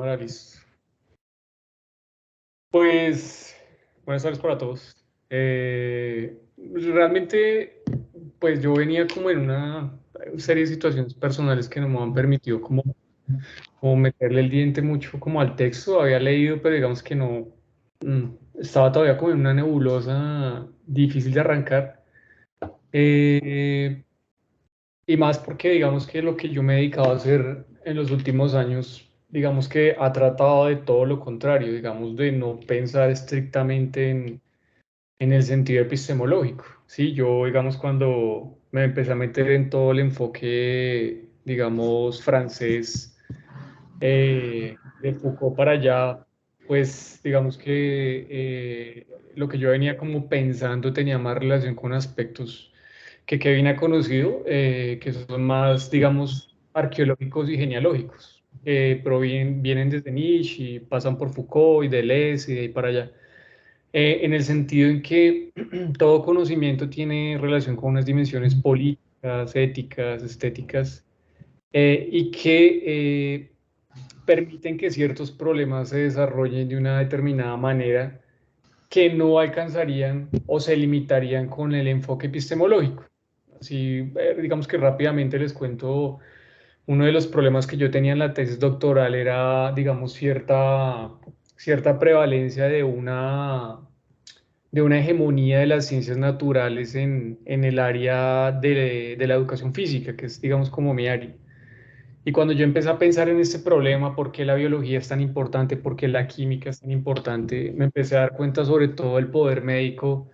Ahora listo. Pues, buenas tardes para todos. Realmente, pues yo venía como en una serie de situaciones personales que no me han permitido como meterle el diente mucho como al texto. Había leído, pero digamos que no, estaba todavía como en una nebulosa difícil de arrancar. Eh, y más porque digamos que lo que yo me he dedicado a hacer en los últimos años, digamos que ha tratado de todo lo contrario, digamos de no pensar estrictamente en el sentido epistemológico. Sí, yo digamos cuando me empecé a meter en todo el enfoque, digamos, francés, de Foucault para allá, pues digamos que lo que yo venía como pensando tenía más relación con aspectos que Kevin ha conocido, que son más, digamos, arqueológicos y genealógicos, que vienen desde Nietzsche y pasan por Foucault y Deleuze y de ahí para allá. En el sentido en que todo conocimiento tiene relación con unas dimensiones políticas, éticas, estéticas, y que permiten que ciertos problemas se desarrollen de una determinada manera que no alcanzarían o se limitarían con el enfoque epistemológico. Así, digamos que rápidamente les cuento, uno de los problemas que yo tenía en la tesis doctoral era, digamos, cierta prevalencia de una hegemonía de las ciencias naturales en el área de la educación física, que es, digamos, como mi área. Y cuando yo empecé a pensar en este problema, por qué la biología es tan importante, por qué la química es tan importante, me empecé a dar cuenta sobre todo el poder médico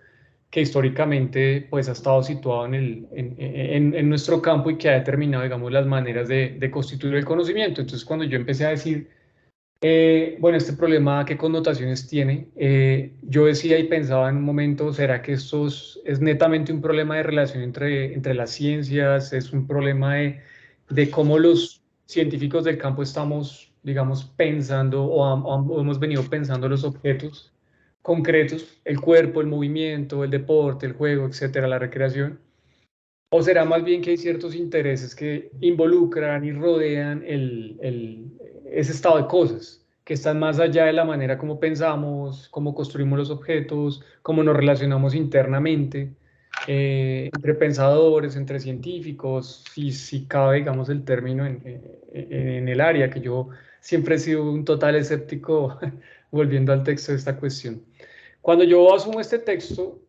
que históricamente pues ha estado situado en nuestro campo y que ha determinado, digamos, las maneras de constituir el conocimiento. Entonces, cuando yo empecé a decir, bueno, este problema, ¿qué connotaciones tiene? Yo decía y pensaba en un momento, ¿será que esto es netamente un problema de relación entre las ciencias? ¿Es un problema de cómo los científicos del campo estamos, digamos, pensando o hemos venido pensando los objetos concretos, el cuerpo, el movimiento, el deporte, el juego, etcétera, la recreación? ¿O será más bien que hay ciertos intereses que involucran y rodean ese estado de cosas, que están más allá de la manera como pensamos, cómo construimos los objetos, cómo nos relacionamos internamente, entre pensadores, entre científicos, si cabe, digamos, el término en el área, que yo siempre he sido un total escéptico volviendo al texto de esta cuestión. Cuando yo asumo este texto,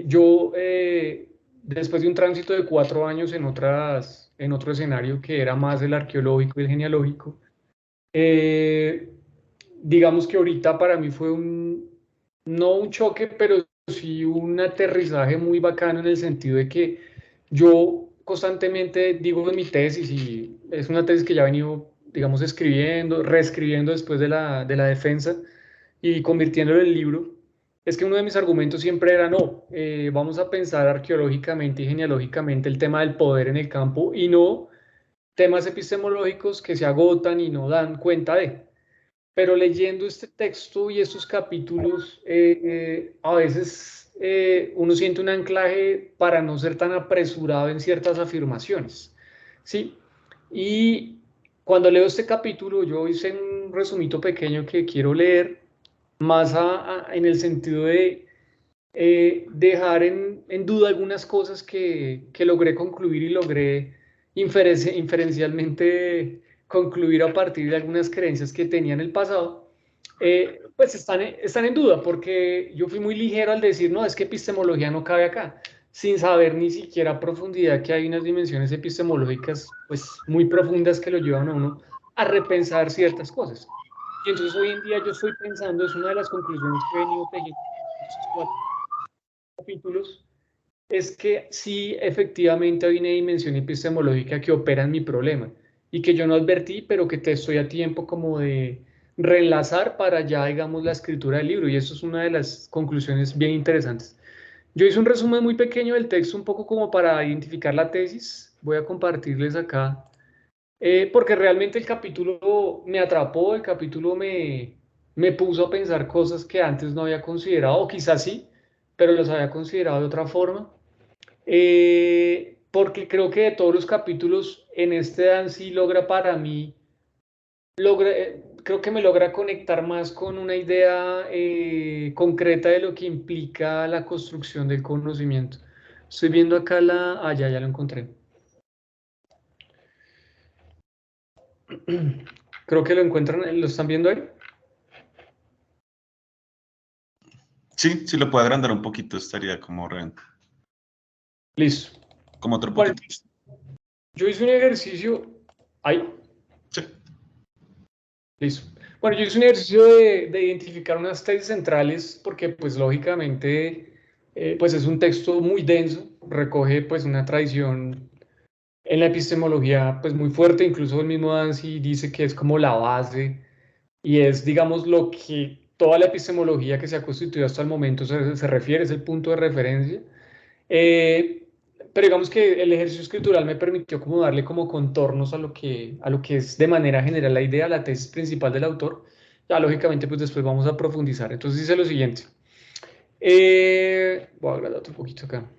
yo, después de un tránsito de 4 años en otro escenario que era más el arqueológico y el genealógico, eh, digamos que ahorita para mí fue no un choque, pero sí un aterrizaje muy bacano en el sentido de que yo constantemente digo en mi tesis, y es una tesis que ya he venido, digamos, escribiendo, reescribiendo después de la defensa y convirtiéndolo en libro, es que uno de mis argumentos siempre era, no, vamos a pensar arqueológicamente y genealógicamente el tema del poder en el campo y no temas epistemológicos que se agotan y no dan cuenta de. Pero leyendo este texto y estos capítulos, a veces uno siente un anclaje para no ser tan apresurado en ciertas afirmaciones, ¿sí? Y cuando leo este capítulo, yo hice un resumito pequeño que quiero leer más en el sentido de dejar en duda algunas cosas que logré concluir y logré inferencialmente concluir a partir de algunas creencias que tenía en el pasado, pues están en duda, porque yo fui muy ligero al decir, no, es que epistemología no cabe acá, sin saber ni siquiera a profundidad que hay unas dimensiones epistemológicas pues muy profundas que lo llevan a uno a repensar ciertas cosas. Y entonces hoy en día yo estoy pensando, es una de las conclusiones que he venido tejiendo en estos 4 capítulos, es que sí, efectivamente hay una dimensión epistemológica que opera en mi problema y que yo no advertí, pero que te estoy a tiempo como de reenlazar para ya, digamos, la escritura del libro. Y eso es una de las conclusiones bien interesantes. Yo hice un resumen muy pequeño del texto, un poco como para identificar la tesis. Voy a compartirles acá, porque realmente el capítulo me atrapó, el capítulo me puso a pensar cosas que antes no había considerado, o quizás sí, pero los había considerado de otra forma. Porque creo que de todos los capítulos, en este Dan sí logra para mí creo que me logra conectar más con una idea concreta de lo que implica la construcción del conocimiento. Estoy viendo acá ya lo encontré. Creo que lo encuentran, ¿lo están viendo ahí? Sí, si lo puedo agrandar un poquito, estaría como Listo. como otro Bueno, poquito. yo hice un ejercicio. Ahí, Sí. listo. Bueno, yo hice un ejercicio de identificar unas tesis centrales porque, pues, lógicamente, pues es un texto muy denso, recoge, pues, una tradición en la epistemología, pues, muy fuerte. Incluso el mismo Dancy dice que es como la base y es, digamos, lo que toda la epistemología que se ha constituido hasta el momento se refiere, es el punto de referencia. Eh, pero digamos que el ejercicio escritural me permitió como darle como contornos a lo que es de manera general la idea, la tesis principal del autor. Ya lógicamente pues después vamos a profundizar. Entonces dice lo siguiente. Voy a agrandar otro poquito acá.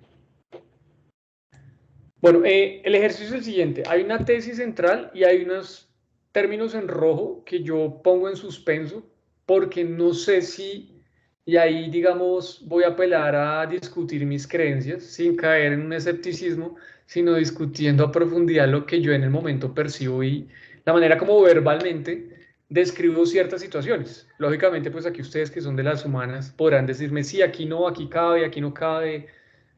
Bueno, el ejercicio es el siguiente. Hay una tesis central y hay unos términos en rojo que yo pongo en suspenso porque no sé si, y ahí digamos voy a apelar a discutir mis creencias sin caer en un escepticismo, sino discutiendo a profundidad lo que yo en el momento percibo y la manera como verbalmente describo ciertas situaciones. Lógicamente, pues aquí ustedes que son de las humanas podrán decirme, sí, aquí no, aquí no cabe,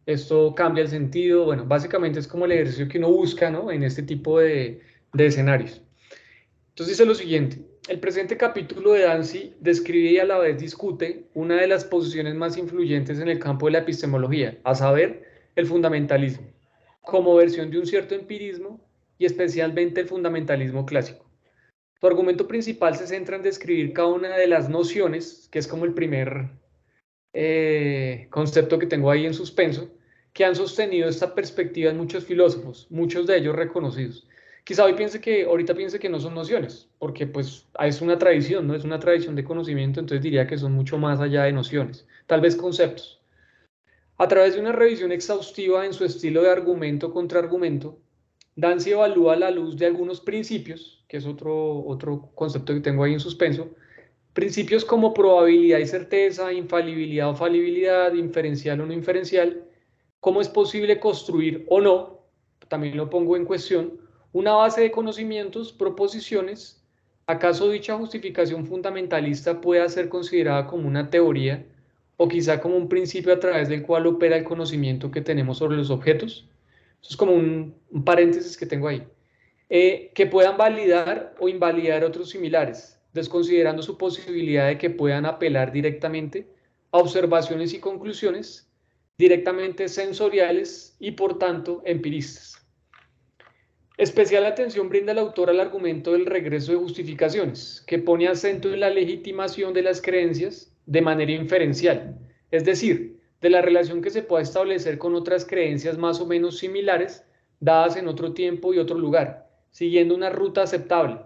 esto cambia el sentido. Bueno, básicamente es como el ejercicio que uno busca, ¿no? En este tipo de escenarios. Entonces dice lo siguiente. El presente capítulo de Dancy describe y a la vez discute una de las posiciones más influyentes en el campo de la epistemología, a saber, el fundamentalismo, como versión de un cierto empirismo y especialmente el fundamentalismo clásico. Su argumento principal se centra en describir cada una de las nociones, que es como el primer concepto que tengo ahí en suspenso, que han sostenido esta perspectiva en muchos filósofos, muchos de ellos reconocidos. Quizá ahorita piense que no son nociones, porque pues es una tradición, ¿no? Es una tradición de conocimiento, entonces diría que son mucho más allá de nociones, tal vez conceptos. A través de una revisión exhaustiva en su estilo de argumento contra argumento, Dancy evalúa a la luz de algunos principios, que es otro concepto que tengo ahí en suspenso, principios como probabilidad y certeza, infalibilidad o falibilidad, inferencial o no inferencial, cómo es posible construir o no, también lo pongo en cuestión, una base de conocimientos, proposiciones, ¿acaso dicha justificación fundamentalista pueda ser considerada como una teoría o quizá como un principio a través del cual opera el conocimiento que tenemos sobre los objetos? Eso es como un paréntesis que tengo ahí. Que puedan validar o invalidar otros similares, desconsiderando su posibilidad de que puedan apelar directamente a observaciones y conclusiones directamente sensoriales y por tanto empiristas. Especial atención brinda el autor al argumento del regreso de justificaciones, que pone acento en la legitimación de las creencias de manera inferencial, es decir, de la relación que se pueda establecer con otras creencias más o menos similares, dadas en otro tiempo y otro lugar, siguiendo una ruta aceptable,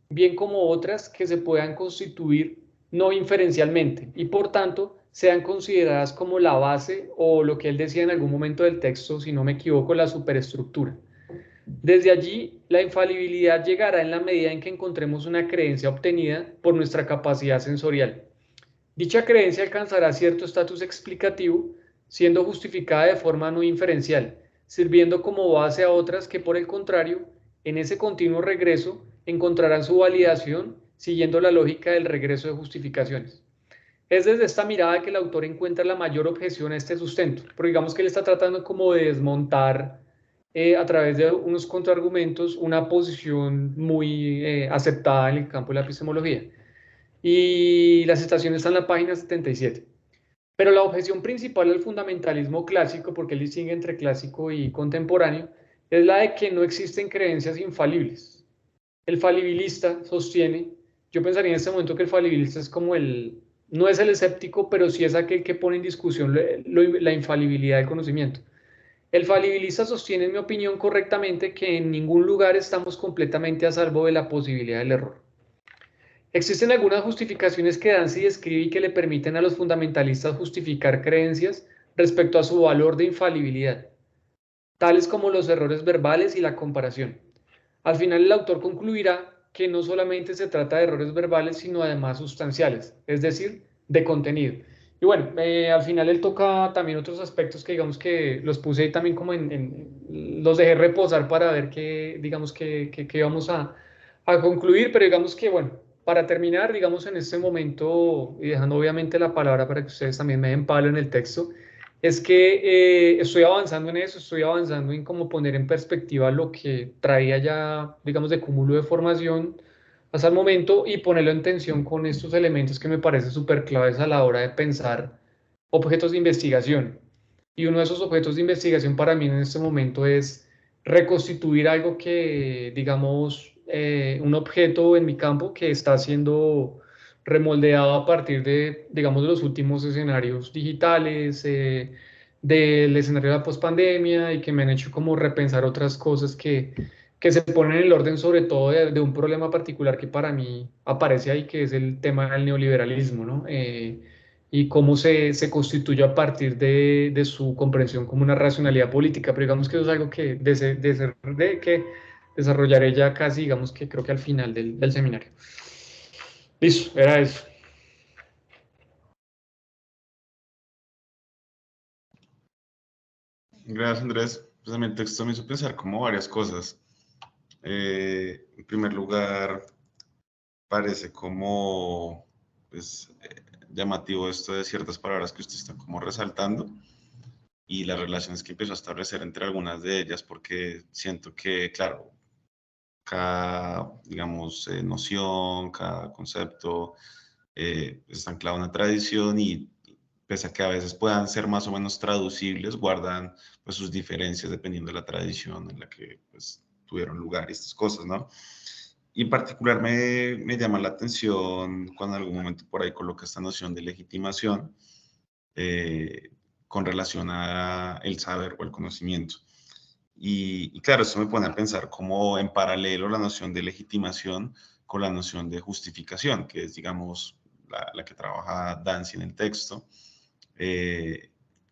bien como otras que se puedan constituir no inferencialmente y por tanto sean consideradas como la base o lo que él decía en algún momento del texto, si no me equivoco, la superestructura. Desde allí, la infalibilidad llegará en la medida en que encontremos una creencia obtenida por nuestra capacidad sensorial. Dicha creencia alcanzará cierto estatus explicativo, siendo justificada de forma no inferencial, sirviendo como base a otras que, por el contrario, en ese continuo regreso encontrarán su validación siguiendo la lógica del regreso de justificaciones. Es desde esta mirada que el autor encuentra la mayor objeción a este sustento, porque digamos que él está tratando como de desmontar a través de unos contraargumentos una posición muy aceptada en el campo de la epistemología. Y la citación está en la página 77. Pero la objeción principal al fundamentalismo clásico, porque él distingue entre clásico y contemporáneo, es la de que no existen creencias infalibles. El falibilista sostiene, yo pensaría en este momento que el falibilista es como no es el escéptico, pero sí es aquel que pone en discusión la infalibilidad del conocimiento. El falibilista sostiene, en mi opinión, correctamente que en ningún lugar estamos completamente a salvo de la posibilidad del error. Existen algunas justificaciones que Dancy describe y que le permiten a los fundamentalistas justificar creencias respecto a su valor de infalibilidad, tales como los errores verbales y la comparación. Al final el autor concluirá que no solamente se trata de errores verbales, sino además sustanciales, es decir, de contenido. Y bueno, al final él toca también otros aspectos que digamos que los puse ahí también como los dejé reposar para ver qué, digamos que vamos a concluir, pero digamos que bueno, para terminar, digamos en este momento, y dejando obviamente la palabra para que ustedes también me den palo en el texto, es que estoy avanzando en eso, estoy avanzando en cómo poner en perspectiva lo que traía ya, digamos, de cúmulo de formación hasta el momento y ponerlo en tensión con estos elementos que me parecen súper claves a la hora de pensar objetos de investigación. Y uno de esos objetos de investigación para mí en este momento es reconstituir algo que, digamos, un objeto en mi campo que está siendo remoldeado a partir de, digamos, de los últimos escenarios digitales, del escenario de la pospandemia y que me han hecho como repensar otras cosas que se ponen en el orden sobre todo de un problema particular que para mí aparece ahí, que es el tema del neoliberalismo, ¿no? Y cómo se constituye a partir de su comprensión como una racionalidad política, pero digamos que eso es algo que desarrollaré ya casi, digamos que creo que al final del seminario. Listo, era eso. Gracias, Andrés. Pues a mí el texto me hizo pensar como varias cosas. En primer lugar, parece como pues, llamativo esto de ciertas palabras que usted está como resaltando y las relaciones que empezó a establecer entre algunas de ellas, porque siento que, claro, cada, digamos, noción, cada concepto está anclado en una tradición y pese a que a veces puedan ser más o menos traducibles, guardan pues sus diferencias dependiendo de la tradición en la que pues tuvieron lugar estas cosas, ¿no? Y en particular me llama la atención cuando en algún momento por ahí coloca esta noción de legitimación eh, con relación a el saber o el conocimiento. Y claro, esto me pone a pensar cómo en paralelo la noción de legitimación con la noción de justificación, que es, digamos, la que trabaja Dancy en el texto, eh,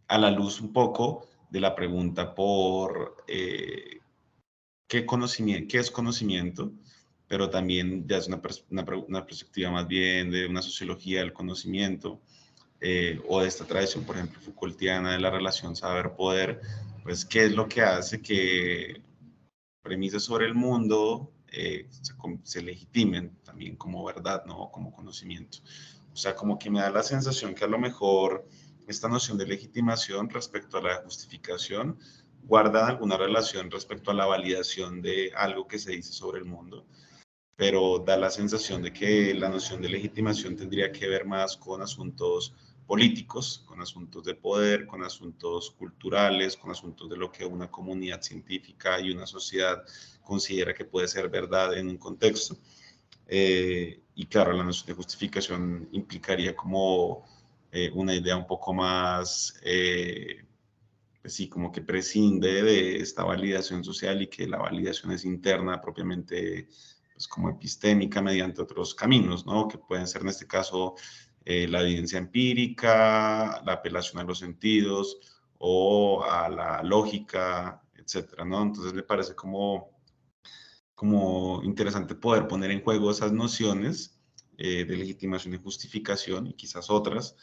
a la luz un poco de la pregunta por qué es conocimiento, pero también ya es una perspectiva más bien de una sociología del conocimiento, o de esta tradición, por ejemplo, Foucaultiana de la relación saber-poder, pues qué es lo que hace que premisas sobre el mundo se legitimen también como verdad, ¿no? Como conocimiento. O sea, como que me da la sensación que a lo mejor esta noción de legitimación respecto a la justificación guarda alguna relación respecto a la validación de algo que se dice sobre el mundo, pero da la sensación de que la noción de legitimación tendría que ver más con asuntos políticos, con asuntos de poder, con asuntos culturales, con asuntos de lo que una comunidad científica y una sociedad considera que puede ser verdad en un contexto. Y claro, la noción de justificación implicaría como una idea un poco más, pues sí, como que prescinde de esta validación social y que la validación es interna propiamente pues como epistémica mediante otros caminos, ¿no? Que pueden ser en este caso la evidencia empírica, la apelación a los sentidos o a la lógica, etcétera, ¿no? Entonces me parece como interesante poder poner en juego esas nociones de legitimación y justificación y quizás otras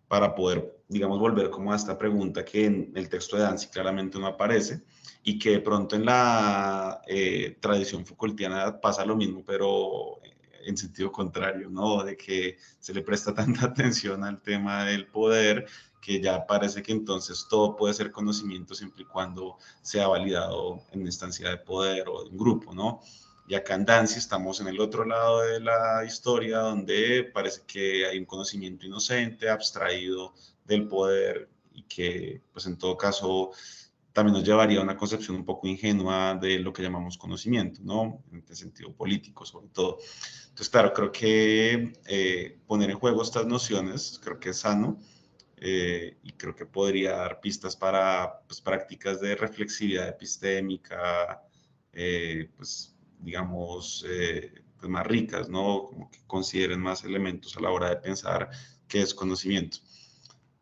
para poder, digamos, volver como a esta pregunta que en el texto de Dancy claramente no aparece y que de pronto en la tradición Foucaultiana pasa lo mismo, pero en sentido contrario, ¿no? De que se le presta tanta atención al tema del poder que ya parece que entonces todo puede ser conocimiento siempre y cuando sea validado en instancia de poder o en grupo, ¿no? Y acá en Dancy estamos en el otro lado de la historia, donde parece que hay un conocimiento inocente, abstraído del poder y que, pues en todo caso, también nos llevaría a una concepción un poco ingenua de lo que llamamos conocimiento, ¿no? En este sentido político, sobre todo. Entonces, claro, creo que poner en juego estas nociones, creo que es sano, y creo que podría dar pistas para pues, prácticas de reflexividad epistémica, pues digamos, pues más ricas, ¿no? Como que consideren más elementos a la hora de pensar qué es conocimiento.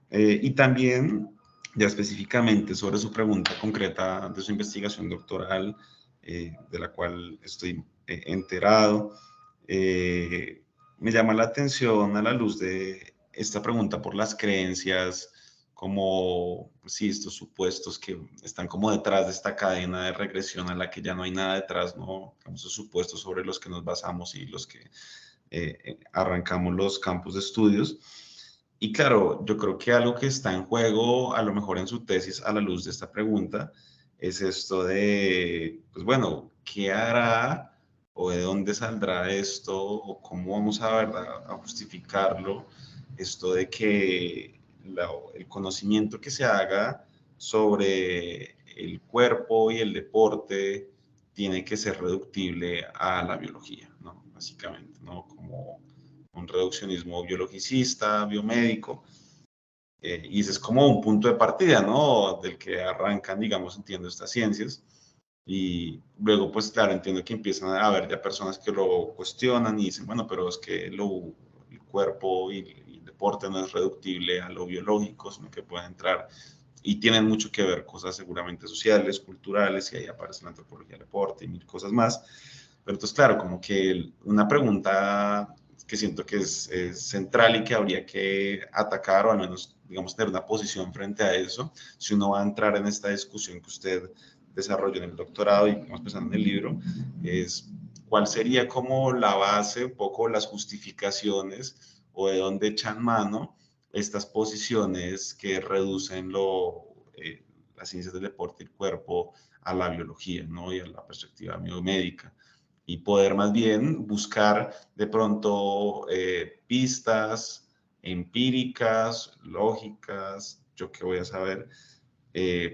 Y también, ya específicamente sobre su pregunta concreta de su investigación doctoral, de la cual estoy enterado, Me llama la atención a la luz de esta pregunta por las creencias, como, sí, estos supuestos que están como detrás de esta cadena de regresión a la que ya no hay nada detrás, ¿no? Esos supuestos sobre los que nos basamos y los que arrancamos los campos de estudios. Y claro, yo creo que algo que está en juego, a lo mejor en su tesis, a la luz de esta pregunta, es esto de, pues bueno, ¿qué hará o de dónde saldrá esto o cómo vamos a, ¿verdad?, a justificarlo? Esto de que el conocimiento que se haga sobre el cuerpo y el deporte tiene que ser reductible a la biología, ¿no? Básicamente, ¿no? Como un reduccionismo biologicista, biomédico, y ese es como un punto de partida, ¿no? Del que arrancan, digamos, entiendo estas ciencias, y luego, pues claro, entiendo que empiezan a haber ya personas que lo cuestionan y dicen, bueno, pero es que el cuerpo y el deporte no es reductible a lo biológico, sino que puede entrar y tienen mucho que ver cosas seguramente sociales, culturales, y ahí aparece la antropología del deporte y mil cosas más. Pero entonces, claro, como que una pregunta que siento que es central y que habría que atacar o al menos, digamos, tener una posición frente a eso, si uno va a entrar en esta discusión que usted desarrolló en el doctorado y vamos pensando en el libro, es cuál sería como la base, un poco las justificaciones o de dónde echan mano estas posiciones que reducen las ciencias del deporte y el cuerpo a la biología, ¿no? Y a la perspectiva biomédica. Y poder más bien buscar de pronto pistas empíricas, lógicas, yo qué voy a saber,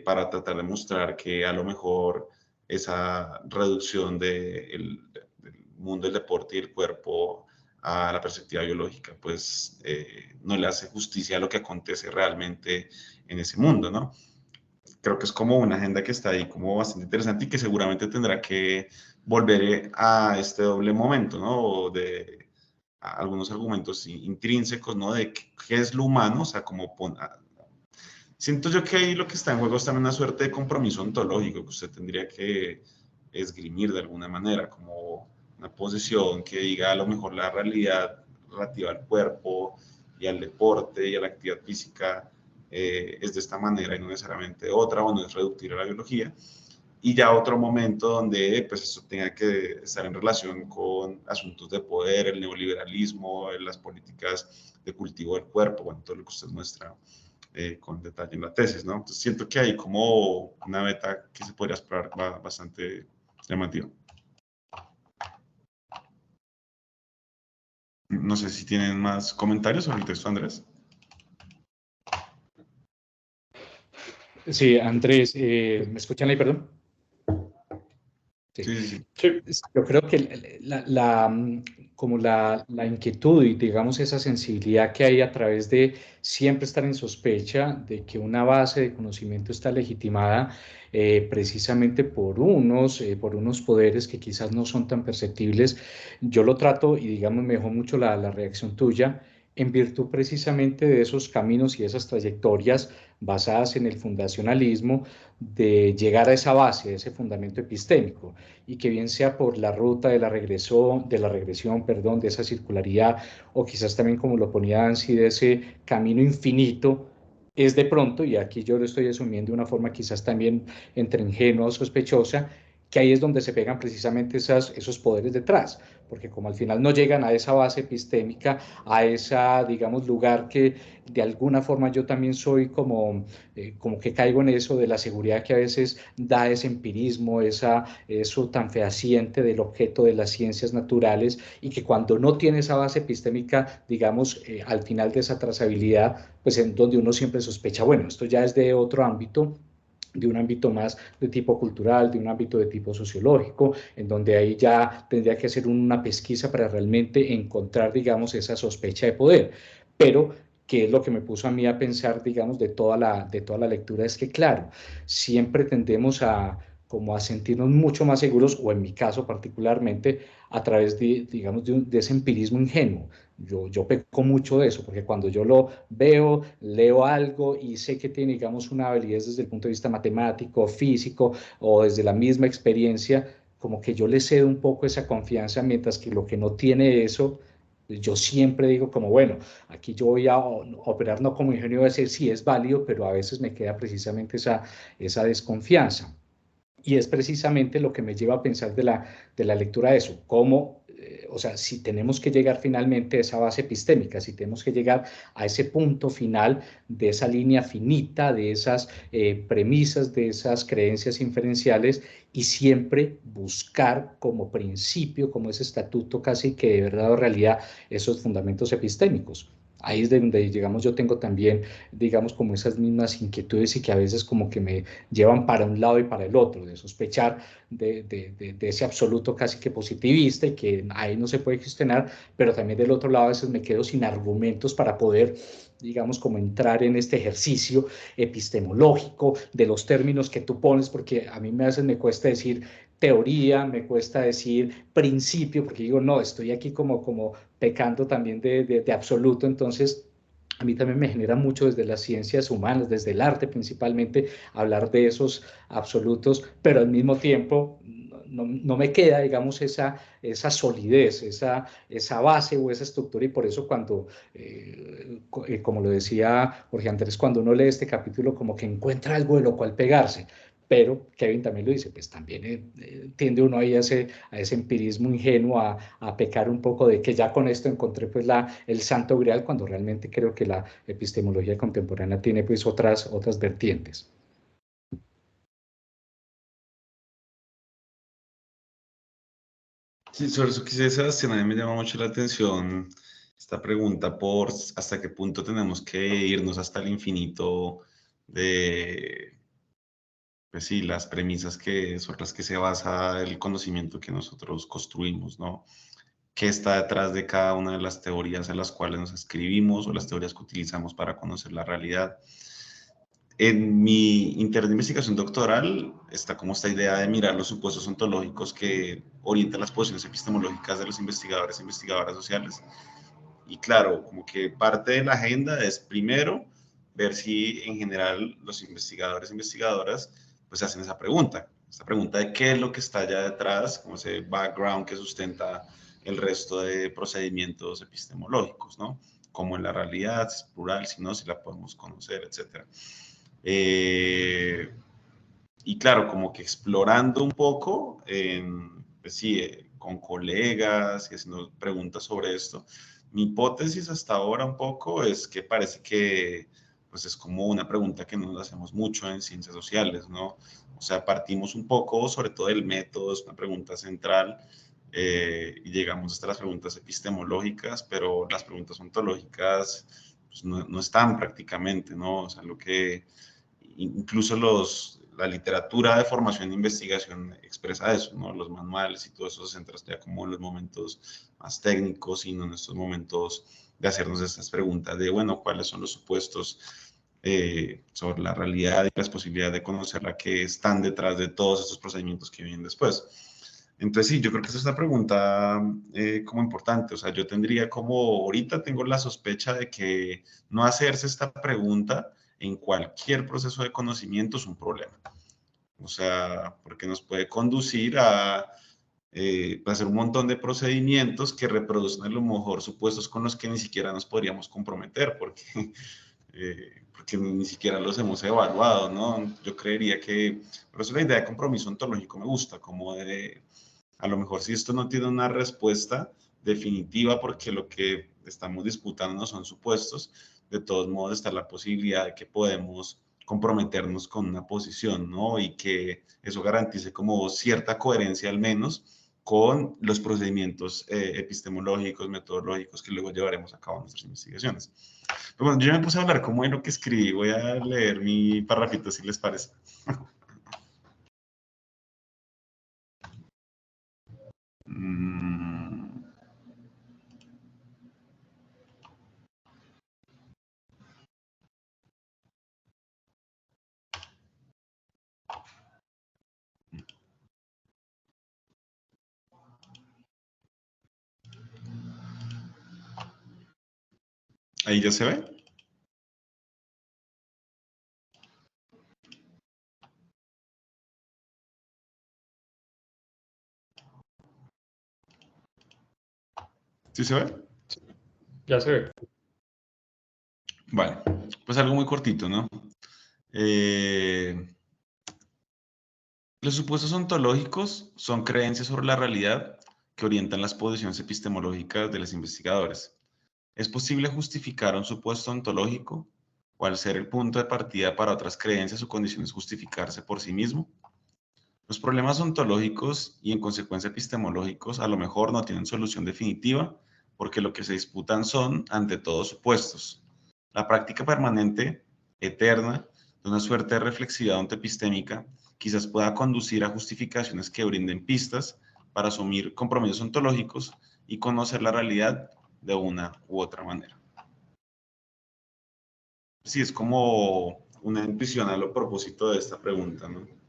para tratar de mostrar que a lo mejor esa reducción del mundo del deporte y el cuerpo a la perspectiva biológica, pues no le hace justicia a lo que acontece realmente en ese mundo, ¿no? Creo que es como una agenda que está ahí como bastante interesante y que seguramente tendrá que volver a este doble momento, ¿no? De algunos argumentos intrínsecos, ¿no? De qué es lo humano, o sea, como siento yo que ahí lo que está en juego es también una suerte de compromiso ontológico que usted tendría que esgrimir de alguna manera, como una posición que diga a lo mejor la realidad relativa al cuerpo y al deporte y a la actividad física es de esta manera y no necesariamente de otra, o no es reductible a la biología. Y ya otro momento donde pues esto tenga que estar en relación con asuntos de poder, el neoliberalismo, las políticas de cultivo del cuerpo, bueno, todo lo que usted muestra con detalle en la tesis, ¿no? Entonces siento que hay como una beta que se podría esperar bastante llamativa. No sé si tienen más comentarios sobre el texto, Andrés. Sí, Andrés, ¿me escuchan ahí, perdón? Sí. Sí, sí, sí. Yo creo que como la inquietud y digamos esa sensibilidad que hay a través de siempre estar en sospecha de que una base de conocimiento está legitimada precisamente por unos poderes que quizás no son tan perceptibles, yo lo trato y digamos me dejó mucho la reacción tuya en virtud precisamente de esos caminos y esas trayectorias basadas en el fundacionalismo de llegar a esa base, a ese fundamento epistémico y que bien sea por la ruta de la regresión, perdón, de esa circularidad, o quizás también como lo ponía Ansi, de ese camino infinito, es de pronto, y aquí yo lo estoy asumiendo de una forma quizás también entre ingenua o sospechosa, que ahí es donde se pegan precisamente esos poderes detrás, porque como al final no llegan a esa base epistémica, a esa, digamos, lugar que de alguna forma yo también soy como que caigo en eso de la seguridad que a veces da ese empirismo, eso tan fehaciente del objeto de las ciencias naturales y que cuando no tiene esa base epistémica, digamos, al final de esa trazabilidad, pues en donde uno siempre sospecha, bueno, esto ya es de otro ámbito, de un ámbito más de tipo cultural, de un ámbito de tipo sociológico, en donde ahí ya tendría que hacer una pesquisa para realmente encontrar, digamos, esa sospecha de poder. Pero que es lo que me puso a mí a pensar, digamos, de toda la lectura, es que, claro, siempre tendemos como a sentirnos mucho más seguros, o en mi caso particularmente, a través de, digamos, de ese empirismo ingenuo. Yo peco mucho de eso, porque cuando yo lo veo, leo algo y sé que tiene, digamos, una validez desde el punto de vista matemático, físico o desde la misma experiencia, como que yo le cedo un poco esa confianza, mientras que lo que no tiene eso, yo siempre digo como, bueno, aquí yo voy a operar no como ingenio, voy a decir sí es válido, pero a veces me queda precisamente esa desconfianza. Y es precisamente lo que me lleva a pensar de la lectura de eso, cómo, o sea, si tenemos que llegar finalmente a esa base epistémica, si tenemos que llegar a ese punto final de esa línea finita, de esas premisas, de esas creencias inferenciales, y siempre buscar como principio, como ese estatuto casi que de verdad o realidad, esos fundamentos epistémicos. Ahí es de donde, digamos, yo tengo también, digamos, como esas mismas inquietudes y que a veces como que me llevan para un lado y para el otro, de sospechar de ese absoluto casi que positivista y que ahí no se puede gestionar, pero también del otro lado a veces me quedo sin argumentos para poder, digamos, como entrar en este ejercicio epistemológico de los términos que tú pones, porque a mí a veces me cuesta decir teoría, me cuesta decir principio, porque digo, no, estoy aquí como pecando también de absoluto, entonces a mí también me genera mucho desde las ciencias humanas, desde el arte principalmente, hablar de esos absolutos, pero al mismo tiempo no me queda, digamos, esa solidez, esa base o esa estructura, y por eso cuando, como lo decía Jorge Andrés, cuando uno lee este capítulo, como que encuentra algo de lo cual pegarse. Pero Kevin también lo dice, pues también tiende uno ahí a ese empirismo ingenuo, a pecar un poco de que ya con esto encontré pues el santo grial, cuando realmente creo que la epistemología contemporánea tiene pues otras vertientes. Sí, sobre eso que dice Sebastián, a mí me llama mucho la atención esta pregunta por hasta qué punto tenemos que irnos hasta el infinito de, pues sí, las premisas que son las que se basa el conocimiento que nosotros construimos, ¿no? ¿Qué está detrás de cada una de las teorías en las cuales nos escribimos o las teorías que utilizamos para conocer la realidad? En mi interés de investigación doctoral está como esta idea de mirar los supuestos ontológicos que orientan las posiciones epistemológicas de los investigadores e investigadoras sociales. Y claro, como que parte de la agenda es primero ver si en general los investigadores e investigadoras pues hacen esa pregunta de qué es lo que está allá detrás, como ese background que sustenta el resto de procedimientos epistemológicos, ¿no? Como en la realidad, si es plural, si no, si la podemos conocer, etcétera. Eh, y claro, como que explorando un poco, pues sí, con colegas y haciendo preguntas sobre esto, mi hipótesis hasta ahora un poco es que parece que pues es como una pregunta que nos hacemos mucho en ciencias sociales, ¿no? O sea, partimos un poco sobre todo del método, es una pregunta central, y llegamos hasta las preguntas epistemológicas, pero las preguntas ontológicas pues, no están prácticamente, ¿no? O sea, lo que incluso la literatura de formación e investigación expresa eso, ¿no? Los manuales y todo eso se centra ya como en los momentos más técnicos y no en estos momentos de hacernos estas preguntas de, bueno, ¿cuáles son los supuestos sobre la realidad y las posibilidades de conocerla que están detrás de todos estos procedimientos que vienen después? Entonces, sí, yo creo que esa es una pregunta como importante. O sea, yo tendría como, ahorita tengo la sospecha de que no hacerse esta pregunta en cualquier proceso de conocimiento es un problema. O sea, porque nos puede conducir a hacer un montón de procedimientos que reproducen a lo mejor supuestos con los que ni siquiera nos podríamos comprometer, porque ni siquiera los hemos evaluado, ¿no? Yo creería que, por eso la idea de compromiso ontológico me gusta, como de, a lo mejor si esto no tiene una respuesta definitiva, porque lo que estamos disputando no son supuestos, de todos modos está la posibilidad de que podemos comprometernos con una posición, ¿no? Y que eso garantice como cierta coherencia al menos con los procedimientos epistemológicos, metodológicos que luego llevaremos a cabo en nuestras investigaciones. Pero bueno, yo me puse a hablar como de lo que escribí, voy a leer mi parrafito si les parece. Mm. Ahí ya se ve. ¿Sí se ve? Ya se ve. Vale, pues algo muy cortito, ¿no? Los supuestos ontológicos son creencias sobre la realidad que orientan las posiciones epistemológicas de los investigadores. ¿Es posible justificar un supuesto ontológico o, al ser el punto de partida para otras creencias o condiciones, justificarse por sí mismo? Los problemas ontológicos y en consecuencia epistemológicos a lo mejor no tienen solución definitiva porque lo que se disputan son, ante todo, supuestos. La práctica permanente, eterna, de una suerte de reflexividad ontoepistémica quizás pueda conducir a justificaciones que brinden pistas para asumir compromisos ontológicos y conocer la realidad de una u otra manera. Sí, es como una intuición a lo propósito de esta pregunta, ¿no?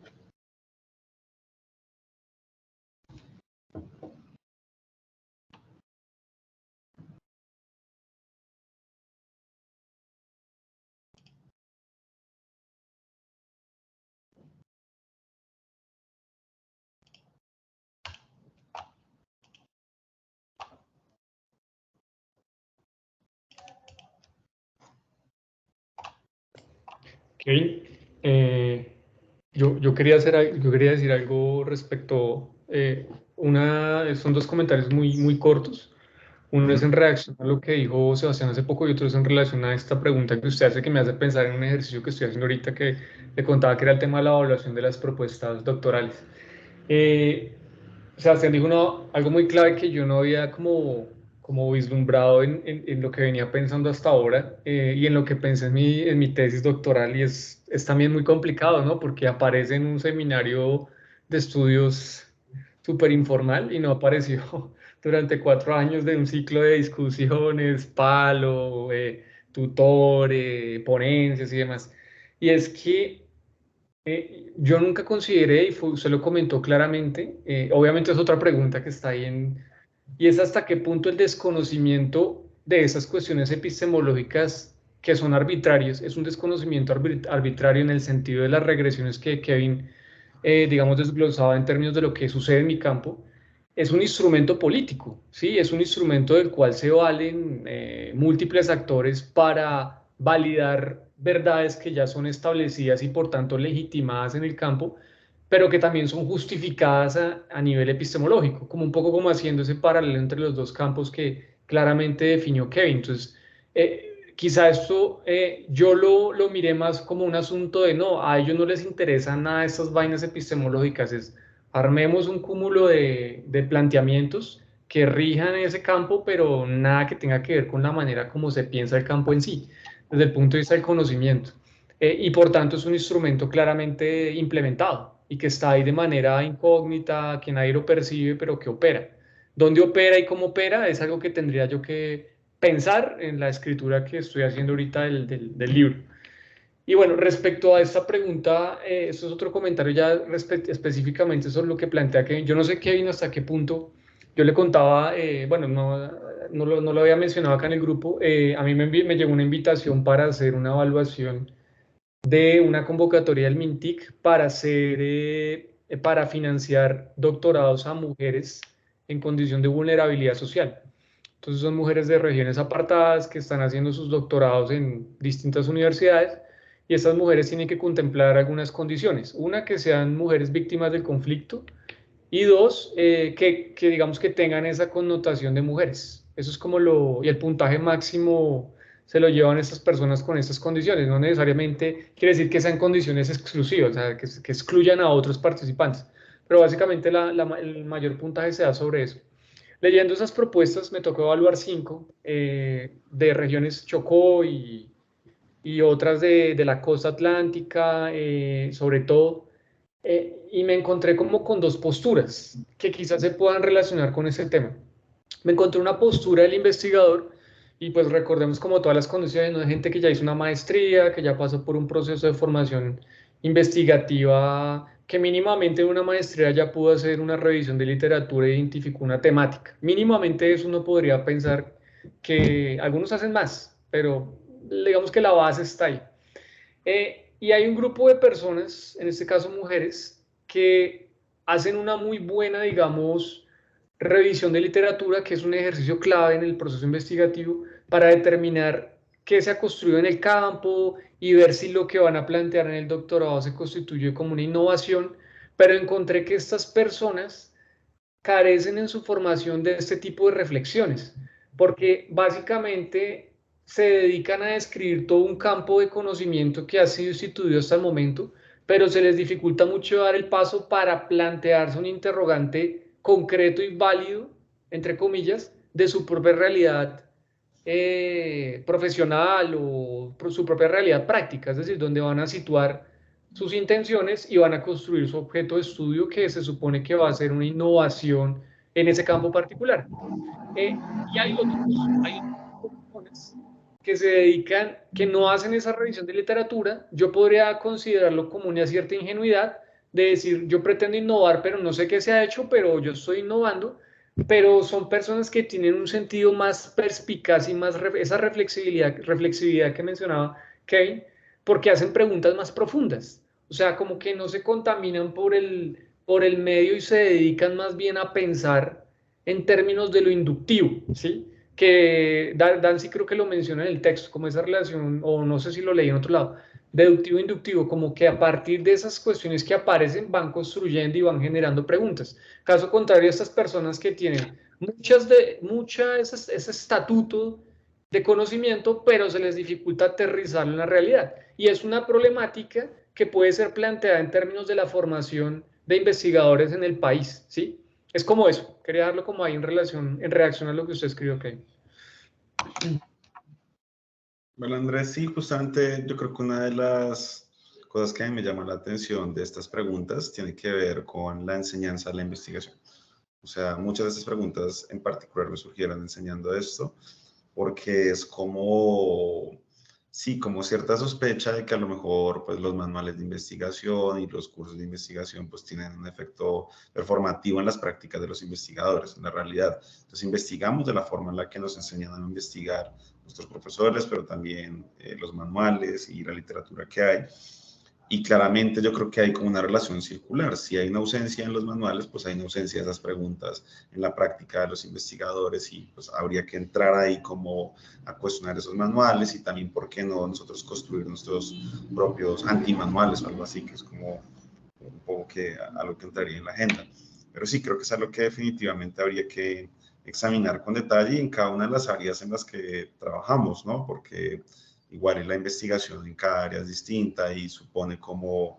Kevin, yo quería decir algo respecto, son dos comentarios muy cortos. Uno es en reacción a lo que dijo Sebastián hace poco y otro es en relación a esta pregunta que usted hace que me hace pensar en un ejercicio que estoy haciendo ahorita que le contaba que era el tema de la evaluación de las propuestas doctorales. Sebastián dijo algo muy clave que yo no había como vislumbrado en lo que venía pensando hasta ahora y en lo que pensé en mi tesis doctoral y es también muy complicado, ¿no? Porque aparece en un seminario de estudios súper informal y no apareció durante 4 años de un ciclo de discusiones, palo, tutor, ponencias y demás. Y es que yo nunca consideré, y usted lo comentó claramente, obviamente es otra pregunta que está ahí y es hasta qué punto el desconocimiento de esas cuestiones epistemológicas que son arbitrarias, es un desconocimiento arbitrario en el sentido de las regresiones que Kevin, digamos, desglosaba en términos de lo que sucede en mi campo, es un instrumento político, ¿sí? Es un instrumento del cual se valen múltiples actores para validar verdades que ya son establecidas y por tanto legitimadas en el campo, pero que también son justificadas a nivel epistemológico, como un poco como haciendo ese paralelo entre los dos campos que claramente definió Kevin. Entonces, quizá esto yo lo miré más como un asunto de no, a ellos no les interesan nada estas vainas epistemológicas, es armemos un cúmulo de planteamientos que rijan ese campo, pero nada que tenga que ver con la manera como se piensa el campo en sí, desde el punto de vista del conocimiento. Y por tanto es un instrumento claramente implementado y que está ahí de manera incógnita, que nadie lo percibe, pero que opera. ¿Dónde opera y cómo opera? Es algo que tendría yo que pensar en la escritura que estoy haciendo ahorita del libro. Y bueno, respecto a esta pregunta, esto es otro comentario ya específicamente sobre lo que plantea Kevin. Yo no sé, Kevin, hasta qué punto. Yo le contaba, bueno, no lo había mencionado acá en el grupo, a mí me llegó una invitación para hacer una evaluación de una convocatoria del MINTIC para financiar doctorados a mujeres en condición de vulnerabilidad social. Entonces son mujeres de regiones apartadas que están haciendo sus doctorados en distintas universidades y estas mujeres tienen que contemplar algunas condiciones. Una, que sean mujeres víctimas del conflicto y dos, que digamos que tengan esa connotación de mujeres. Eso es y el puntaje máximo se lo llevan estas personas con estas condiciones. No necesariamente quiere decir que sean condiciones exclusivas, o sea, que excluyan a otros participantes. Pero básicamente el mayor puntaje se da sobre eso. Leyendo esas propuestas me tocó evaluar 5 de regiones Chocó y otras de la costa atlántica, sobre todo, y me encontré como con dos posturas que quizás se puedan relacionar con ese tema. Me encontré una postura del investigador y pues recordemos como todas las condiciones, ¿no? Hay gente que ya hizo una maestría, que ya pasó por un proceso de formación investigativa, que mínimamente en una maestría ya pudo hacer una revisión de literatura e identificó una temática. Mínimamente eso uno podría pensar que algunos hacen más, pero digamos que la base está ahí. Y hay un grupo de personas, en este caso mujeres, que hacen una muy buena, digamos, revisión de literatura, que es un ejercicio clave en el proceso investigativo para determinar qué se ha construido en el campo y ver si lo que van a plantear en el doctorado se constituye como una innovación, pero encontré que estas personas carecen en su formación de este tipo de reflexiones, porque básicamente se dedican a describir todo un campo de conocimiento que ha sido instituido hasta el momento, pero se les dificulta mucho dar el paso para plantearse un interrogante concreto y válido, entre comillas, de su propia realidad profesional o su propia realidad práctica, es decir, donde van a situar sus intenciones y van a construir su objeto de estudio que se supone que va a ser una innovación en ese campo particular. Y hay otras personas que se dedican, que no hacen esa revisión de literatura. Yo podría considerarlo como una cierta ingenuidad de decir, yo pretendo innovar, pero no sé qué se ha hecho, pero yo estoy innovando. Pero son personas que tienen un sentido más perspicaz y más esa reflexividad que mencionaba Kevin, porque hacen preguntas más profundas. O sea, como que no se contaminan por el medio y se dedican más bien a pensar en términos de lo inductivo, ¿sí? Que Dancy creo que lo menciona en el texto, como esa relación, o no sé si lo leí en otro lado, deductivo-inductivo, como que a partir de esas cuestiones que aparecen van construyendo y van generando preguntas. Caso contrario, estas personas que tienen ese estatuto de conocimiento, pero se les dificulta aterrizarlo en la realidad. Y es una problemática que puede ser planteada en términos de la formación de investigadores en el país, ¿sí? Es como eso, quería darlo como ahí en reacción a lo que usted escribió, Kevin. Bueno, Andrés, sí, justamente yo creo que una de las cosas que a mí me llama la atención de estas preguntas tiene que ver con la enseñanza de la investigación. O sea, muchas de estas preguntas en particular me surgieron enseñando esto, porque es como, sí, como cierta sospecha de que a lo mejor pues, los manuales de investigación y los cursos de investigación pues tienen un efecto performativo en las prácticas de los investigadores, en la realidad. Entonces investigamos de la forma en la que nos enseñan a investigar nuestros profesores, pero también los manuales y la literatura que hay. Y claramente yo creo que hay como una relación circular. Si hay una ausencia en los manuales, pues hay una ausencia de esas preguntas en la práctica de los investigadores y pues habría que entrar ahí como a cuestionar esos manuales y también, ¿por qué no nosotros construir nuestros propios antimanuales o algo así, que es como un poco que algo que entraría en la agenda? Pero sí, creo que es algo que definitivamente habría que examinar con detalle en cada una de las áreas en las que trabajamos, ¿no? Porque igual la investigación en cada área es distinta y supone como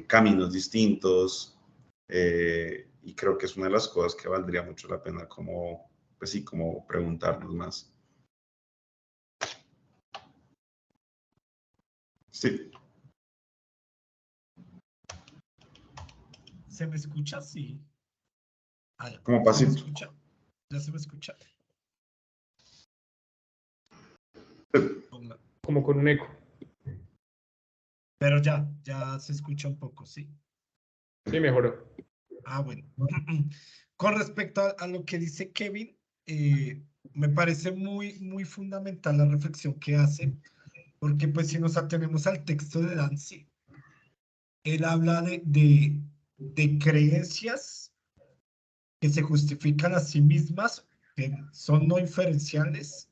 caminos distintos y creo que es una de las cosas que valdría mucho la pena como, pues sí, como preguntarnos más. Sí. ¿Se me escucha? Sí. Como pasito. ¿Ya se me escucha? Como con un eco. Pero ya se escucha un poco, ¿sí? Sí, mejoró. Ah, bueno. Con respecto a lo que dice Kevin, me parece muy fundamental la reflexión que hace, porque pues si nos atenemos al texto de Dancy, él habla de creencias que se justifican a sí mismas, que son no inferenciales,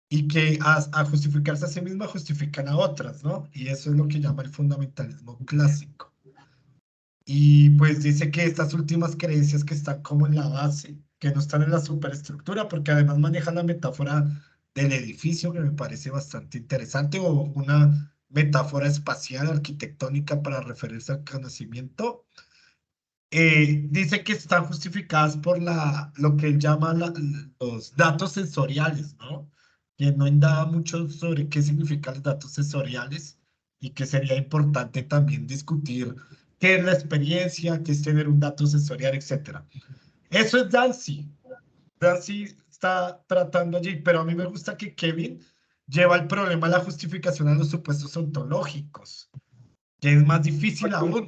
y que a justificarse a sí mismas justifican a otras, ¿no? Y eso es lo que llama el fundamentalismo clásico. Y pues dice que estas últimas creencias que están como en la base, que no están en la superestructura, porque además manejan la metáfora del edificio, que me parece bastante interesante, o una metáfora espacial, arquitectónica para referirse al conocimiento. Dice que están justificadas por lo que él llama los datos sensoriales, ¿no? Que no indaga mucho sobre qué significan los datos sensoriales y que sería importante también discutir qué es la experiencia, qué es tener un dato sensorial, etc. Eso es Dancy. Dancy está tratando allí, pero a mí me gusta que Kevin lleva el problema de la justificación a los supuestos ontológicos, que es más difícil aún.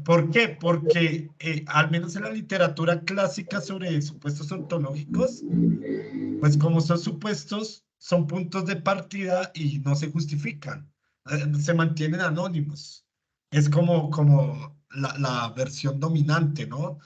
¿Por qué? Porque al menos en la literatura clásica sobre supuestos ontológicos, pues como son supuestos, son puntos de partida y no se justifican, se mantienen anónimos. Es como la versión dominante, ¿no?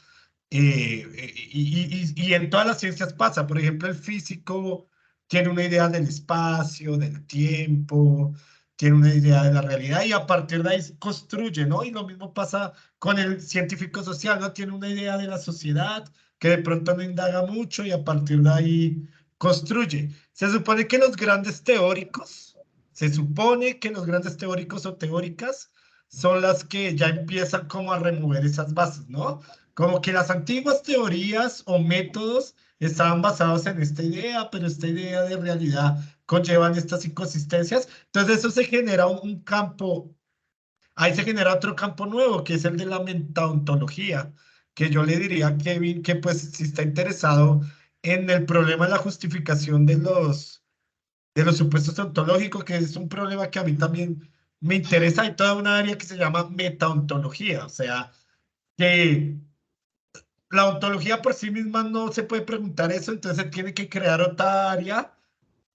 Y en todas las ciencias pasa. Por ejemplo, el físico tiene una idea del espacio, del tiempo, tiene una idea de la realidad y a partir de ahí se construye, ¿no? Y lo mismo pasa con el científico social, ¿no? Tiene una idea de la sociedad que de pronto no indaga mucho y a partir de ahí construye. Se supone que los grandes teóricos, se supone que los grandes teóricos o teóricas son las que ya empiezan como a remover esas bases, ¿no? Como que las antiguas teorías o métodos estaban basados en esta idea, pero esta idea de realidad conllevan estas inconsistencias. Entonces eso se genera un campo, ahí se genera otro campo nuevo, que es el de la metaontología, que yo le diría a Kevin que pues si está interesado en el problema de la justificación de los supuestos ontológicos, que es un problema que a mí también me interesa. Hay toda una área que se llama metaontología, o sea, que la ontología por sí misma no se puede preguntar eso, entonces se tiene que crear otra área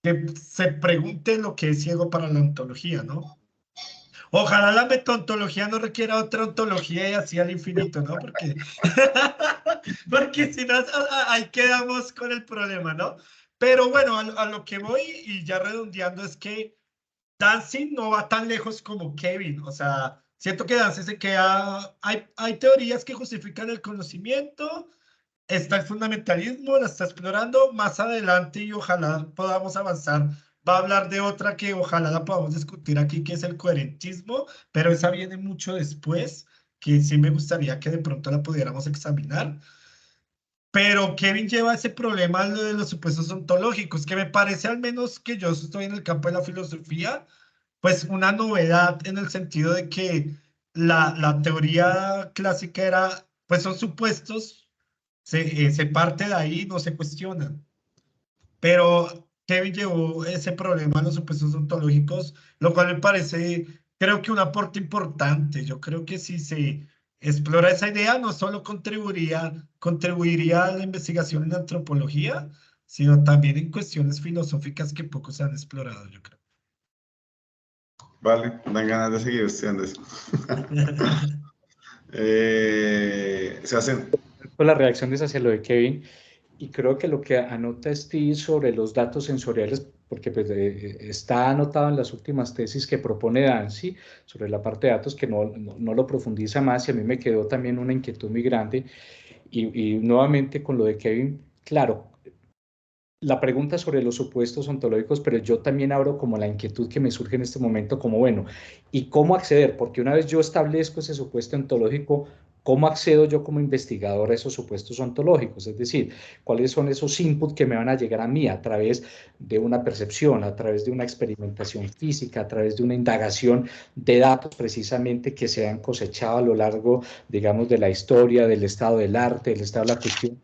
que se pregunte lo que es ciego para la ontología, ¿no? Ojalá la metaontología no requiera otra ontología y así al infinito, ¿no? Porque, porque si no, ahí quedamos con el problema, ¿no? Pero bueno, a lo que voy y ya redondeando es que Danzig no va tan lejos como Kevin, o sea, siento que Danzig se queda, hay teorías que justifican el conocimiento, está el fundamentalismo, la está explorando más adelante y ojalá podamos avanzar. Va a hablar de otra que ojalá la podamos discutir aquí, que es el coherentismo, pero esa viene mucho después, que sí me gustaría que de pronto la pudiéramos examinar. Pero Kevin lleva ese problema lo de los supuestos ontológicos, que me parece al menos que yo estoy en el campo de la filosofía, pues una novedad en el sentido de que la teoría clásica era, pues son supuestos, se parte de ahí, no se cuestionan. Pero Kevin llevó ese problema a los supuestos ontológicos, lo cual me parece, creo que un aporte importante. Yo creo que si se explora esa idea, no solo contribuiría a la investigación en antropología, sino también en cuestiones filosóficas que poco se han explorado, yo creo. Vale, dan ganas de seguir estudiando eso. Se hacen... Con las reacciones hacia lo de Kevin, y creo que lo que anota Steve sobre los datos sensoriales, porque pues, está anotado en las últimas tesis que propone Danzig sobre la parte de datos, que no lo profundiza más, y a mí me quedó también una inquietud muy grande, y nuevamente con lo de Kevin, claro, la pregunta sobre los supuestos ontológicos, pero yo también abro como la inquietud que me surge en este momento, como bueno, ¿y cómo acceder? Porque una vez yo establezco ese supuesto ontológico, ¿cómo accedo yo como investigador a esos supuestos ontológicos? Es decir, ¿cuáles son esos inputs que me van a llegar a mí a través de una percepción, a través de una experimentación física, a través de una indagación de datos precisamente que se han cosechado a lo largo, digamos, de la historia, del estado del arte, del estado de la cuestión?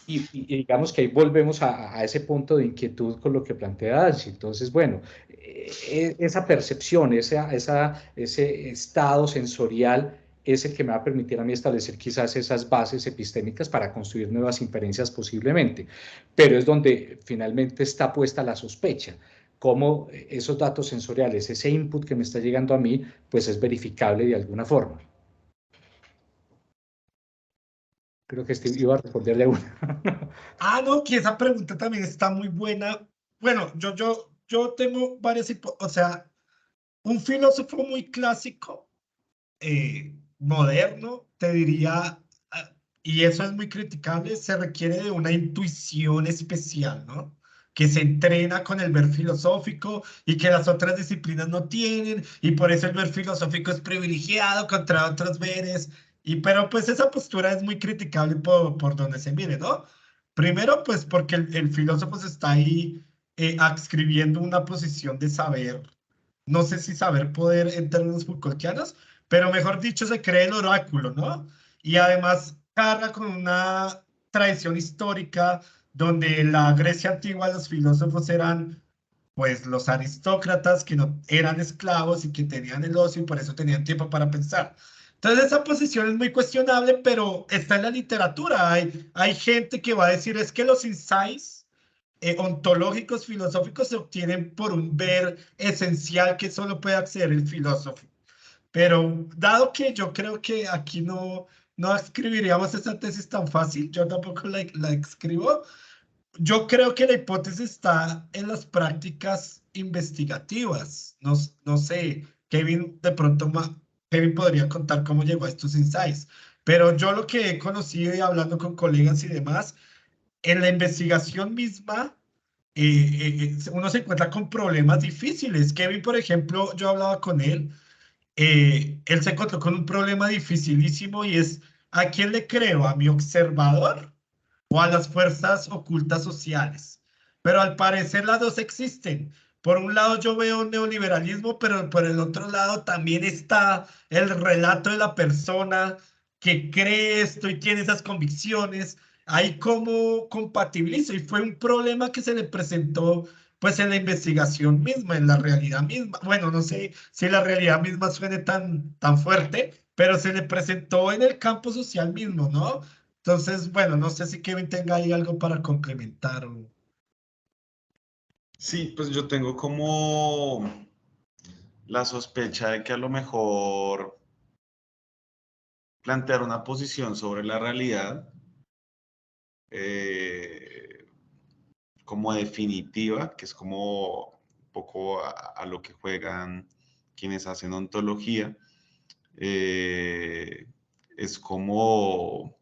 Y digamos que ahí volvemos a ese punto de inquietud con lo que plantea Danzig. Entonces, bueno, esa percepción, ese estado sensorial es el que me va a permitir a mí establecer quizás esas bases epistémicas para construir nuevas inferencias posiblemente. Pero es donde finalmente está puesta la sospecha. Cómo esos datos sensoriales, ese input que me está llegando a mí, pues es verificable de alguna forma. Creo que Steve iba a responderle a una. No, que esa pregunta también está muy buena. Bueno, yo tengo varias o sea, un filósofo muy clásico, moderno, te diría, y eso es muy criticable, se requiere de una intuición especial, ¿no? Que se entrena con el ver filosófico y que las otras disciplinas no tienen, y por eso el ver filosófico es privilegiado contra otros veres, pero pues esa postura es muy criticable por donde se mire, ¿no? Primero, pues porque el filósofo se está ahí adscribiendo una posición de saber, no sé si saber poder en términos Foucaultianos, pero mejor dicho, se cree el oráculo, ¿no? Y además carga con una tradición histórica donde en la Grecia antigua los filósofos eran, pues, los aristócratas que no eran esclavos y que tenían el ocio y por eso tenían tiempo para pensar. Entonces esa posición es muy cuestionable, pero está en la literatura. Hay gente que va a decir, es que los insights ontológicos, filosóficos se obtienen por un ver esencial que solo puede acceder el filósofo. Pero dado que yo creo que aquí no, no escribiríamos esa tesis tan fácil, yo tampoco la escribo. Yo creo que la hipótesis está en las prácticas investigativas. No, no sé, Kevin, de pronto Kevin podría contar cómo llegó a estos insights, pero yo lo que he conocido y hablando con colegas y demás, en la investigación misma, uno se encuentra con problemas difíciles. Kevin, por ejemplo, yo hablaba con él se encontró con un problema dificilísimo y es, ¿a quién le creo? ¿A mi observador o a las fuerzas ocultas sociales? Pero al parecer las dos existen. Por un lado yo veo un neoliberalismo, pero por el otro lado también está el relato de la persona que cree esto y tiene esas convicciones. Ahí cómo compatibilizo y fue un problema que se le presentó pues en la investigación misma, en la realidad misma. Bueno, no sé si la realidad misma suene tan fuerte, pero se le presentó en el campo social mismo, ¿no? Entonces, bueno, no sé si Kevin tenga ahí algo para complementar. Sí, pues yo tengo como la sospecha de que a lo mejor plantear una posición sobre la realidad como definitiva, que es como un poco a lo que juegan quienes hacen ontología, es como,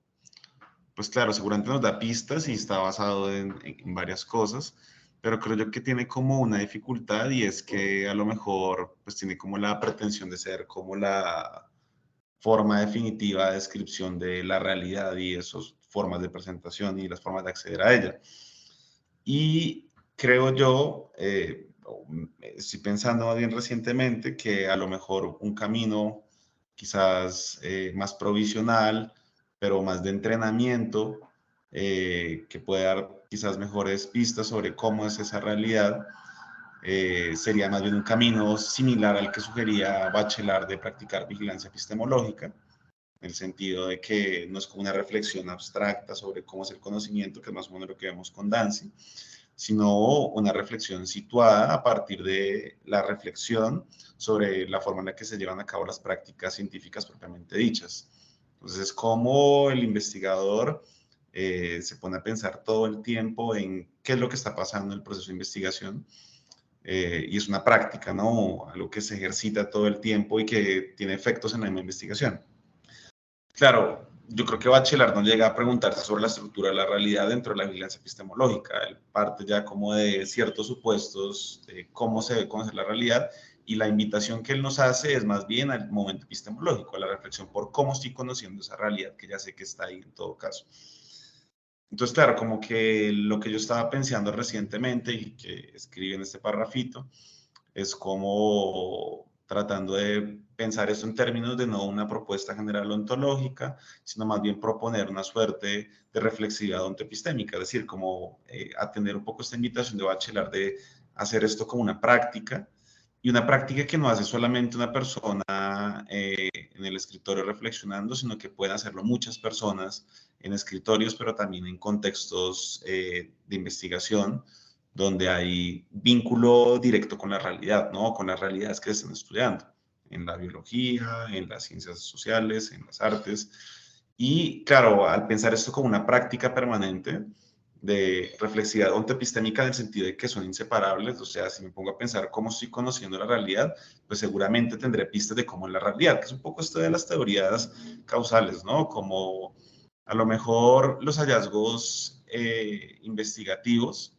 pues claro, seguramente nos da pistas y está basado en varias cosas, pero creo yo que tiene como una dificultad y es que a lo mejor pues tiene como la pretensión de ser como la forma definitiva de descripción de la realidad y esas formas de presentación y las formas de acceder a ella. Y creo yo, estoy pensando más bien recientemente que a lo mejor un camino quizás más provisional, pero más de entrenamiento, que puede dar quizás mejores pistas sobre cómo es esa realidad, sería más bien un camino similar al que sugería Bachelard de practicar vigilancia epistemológica, en el sentido de que no es como una reflexión abstracta sobre cómo es el conocimiento, que es más o menos lo que vemos con Dancy, sino una reflexión situada a partir de la reflexión sobre la forma en la que se llevan a cabo las prácticas científicas propiamente dichas. Entonces, es como el investigador se pone a pensar todo el tiempo en qué es lo que está pasando en el proceso de investigación. Y es una práctica, ¿no? Algo que se ejercita todo el tiempo y que tiene efectos en la misma investigación. Claro, yo creo que Bachelard no llega a preguntarse sobre la estructura de la realidad dentro de la vigilancia epistemológica. Él parte ya como de ciertos supuestos de cómo se debe conocer la realidad y la invitación que él nos hace es más bien al momento epistemológico, a la reflexión por cómo estoy conociendo esa realidad que ya sé que está ahí en todo caso. Entonces, claro, como que lo que yo estaba pensando recientemente y que escribí en este parrafito es como tratando de pensar esto en términos de no una propuesta general ontológica, sino más bien proponer una suerte de reflexividad ontoepistémica, es decir, como atender un poco esta invitación de Bachelard de hacer esto como una práctica, y una práctica que no hace solamente una persona en el escritorio reflexionando, sino que pueden hacerlo muchas personas en escritorios, pero también en contextos de investigación, donde hay vínculo directo con la realidad, ¿no? Con las realidades que se están estudiando, en la biología, en las ciencias sociales, en las artes. Y claro, al pensar esto como una práctica permanente de reflexividad ontoepistémica en el sentido de que son inseparables, o sea, si me pongo a pensar cómo estoy conociendo la realidad, pues seguramente tendré pistas de cómo es la realidad, que es un poco esto de las teorías causales, ¿no? Como a lo mejor los hallazgos investigativos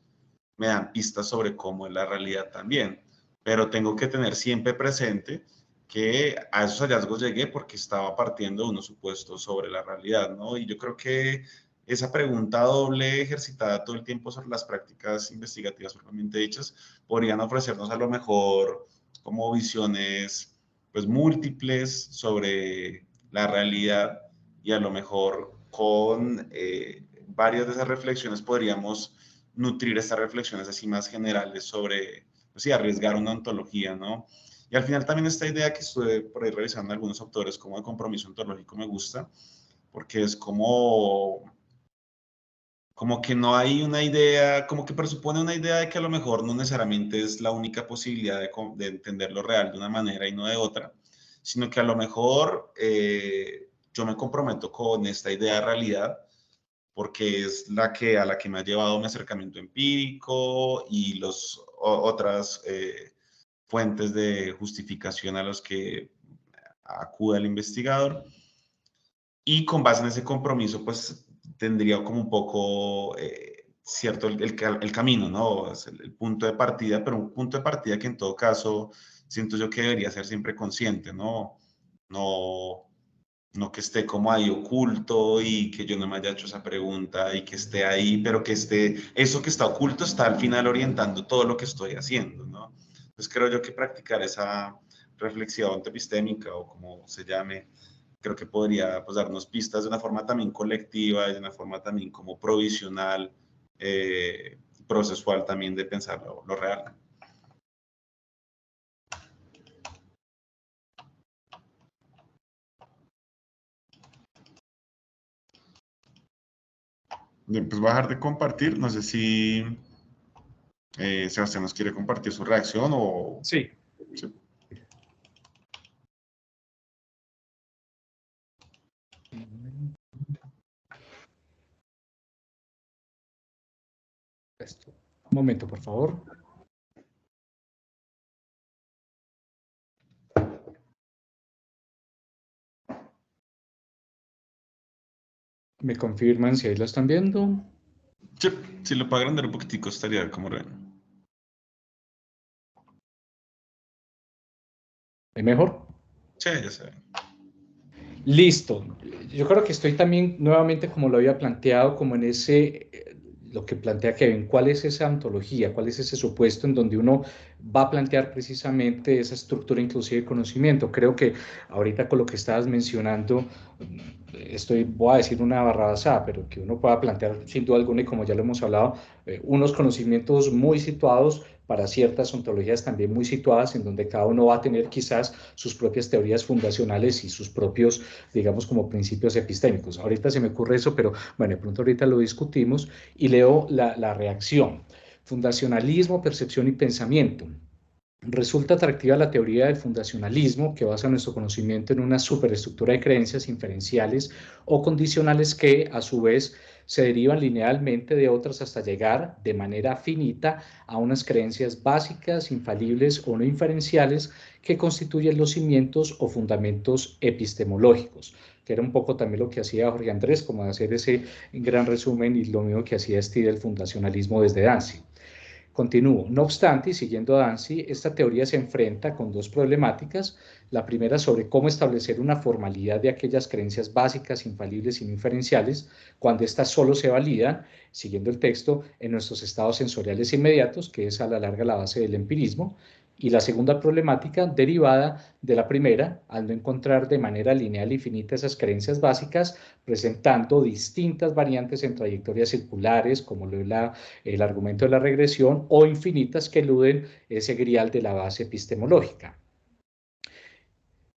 me dan pistas sobre cómo es la realidad también, pero tengo que tener siempre presente que a esos hallazgos llegué porque estaba partiendo de unos supuestos sobre la realidad, ¿no? Y yo creo que esa pregunta doble ejercitada todo el tiempo sobre las prácticas investigativas propiamente dichas podrían ofrecernos a lo mejor como visiones pues múltiples sobre la realidad y a lo mejor con varias de esas reflexiones podríamos nutrir estas reflexiones así más generales sobre, pues sí, arriesgar una ontología, ¿no? Y al final también esta idea que estuve por ahí revisando algunos autores como de compromiso ontológico me gusta, porque es como que no hay una idea, como que presupone una idea de que a lo mejor no necesariamente es la única posibilidad de entender lo real de una manera y no de otra, sino que a lo mejor yo me comprometo con esta idea de realidad porque es a la que me ha llevado mi acercamiento empírico y otras fuentes de justificación a los que acude el investigador. Y con base en ese compromiso, pues tendría como un poco cierto el camino, ¿no? Es el punto de partida, pero un punto de partida que en todo caso siento yo que debería ser siempre consciente, ¿no? No que esté como ahí oculto y que yo no me haya hecho esa pregunta y que esté ahí, pero que eso que está oculto está al final orientando todo lo que estoy haciendo, ¿no? Entonces creo yo que practicar esa reflexión epistémica o como se llame, creo que podría pues, darnos pistas de una forma también colectiva, de una forma también como provisional, procesual también de pensar lo real. Bien, pues voy a dejar de compartir. No sé si Sebastián nos quiere compartir su reacción o... Sí. Sí. Un momento, por favor. ¿Me confirman si ahí lo están viendo? Sí, si lo puedo agrandar un poquitico estaría como re... ¿Es mejor? Sí, ya sé. Listo. Yo creo que estoy también nuevamente como lo había planteado, como en lo que plantea Kevin, ¿cuál es esa ontología? ¿Cuál es ese supuesto en donde uno va a plantear precisamente esa estructura inclusive de conocimiento? Creo que ahorita con lo que estabas mencionando, voy a decir una barrabasada, pero que uno pueda plantear sin duda alguna, y como ya lo hemos hablado, unos conocimientos muy situados para ciertas ontologías también muy situadas, en donde cada uno va a tener quizás sus propias teorías fundacionales y sus propios, digamos, como principios epistémicos. Ahorita se me ocurre eso, pero bueno, de pronto ahorita lo discutimos y leo la reacción. Fundacionalismo, percepción y pensamiento. Resulta atractiva la teoría del fundacionalismo, que basa nuestro conocimiento en una superestructura de creencias inferenciales o condicionales que, a su vez, se derivan linealmente de otras hasta llegar, de manera finita, a unas creencias básicas, infalibles o no inferenciales que constituyen los cimientos o fundamentos epistemológicos, que era un poco también lo que hacía Jorge Andrés, como de hacer ese gran resumen, y lo mismo que hacía Steve del fundacionalismo desde Danzig. Continúo. No obstante, y siguiendo a Danzig, esta teoría se enfrenta con dos problemáticas. La primera sobre cómo establecer una formalidad de aquellas creencias básicas, infalibles y no inferenciales, cuando éstas solo se validan, siguiendo el texto, en nuestros estados sensoriales inmediatos, que es a la larga la base del empirismo. Y la segunda problemática, derivada de la primera, al no encontrar de manera lineal y finita esas creencias básicas, presentando distintas variantes en trayectorias circulares, como lo es el argumento de la regresión, o infinitas que eluden ese grial de la base epistemológica.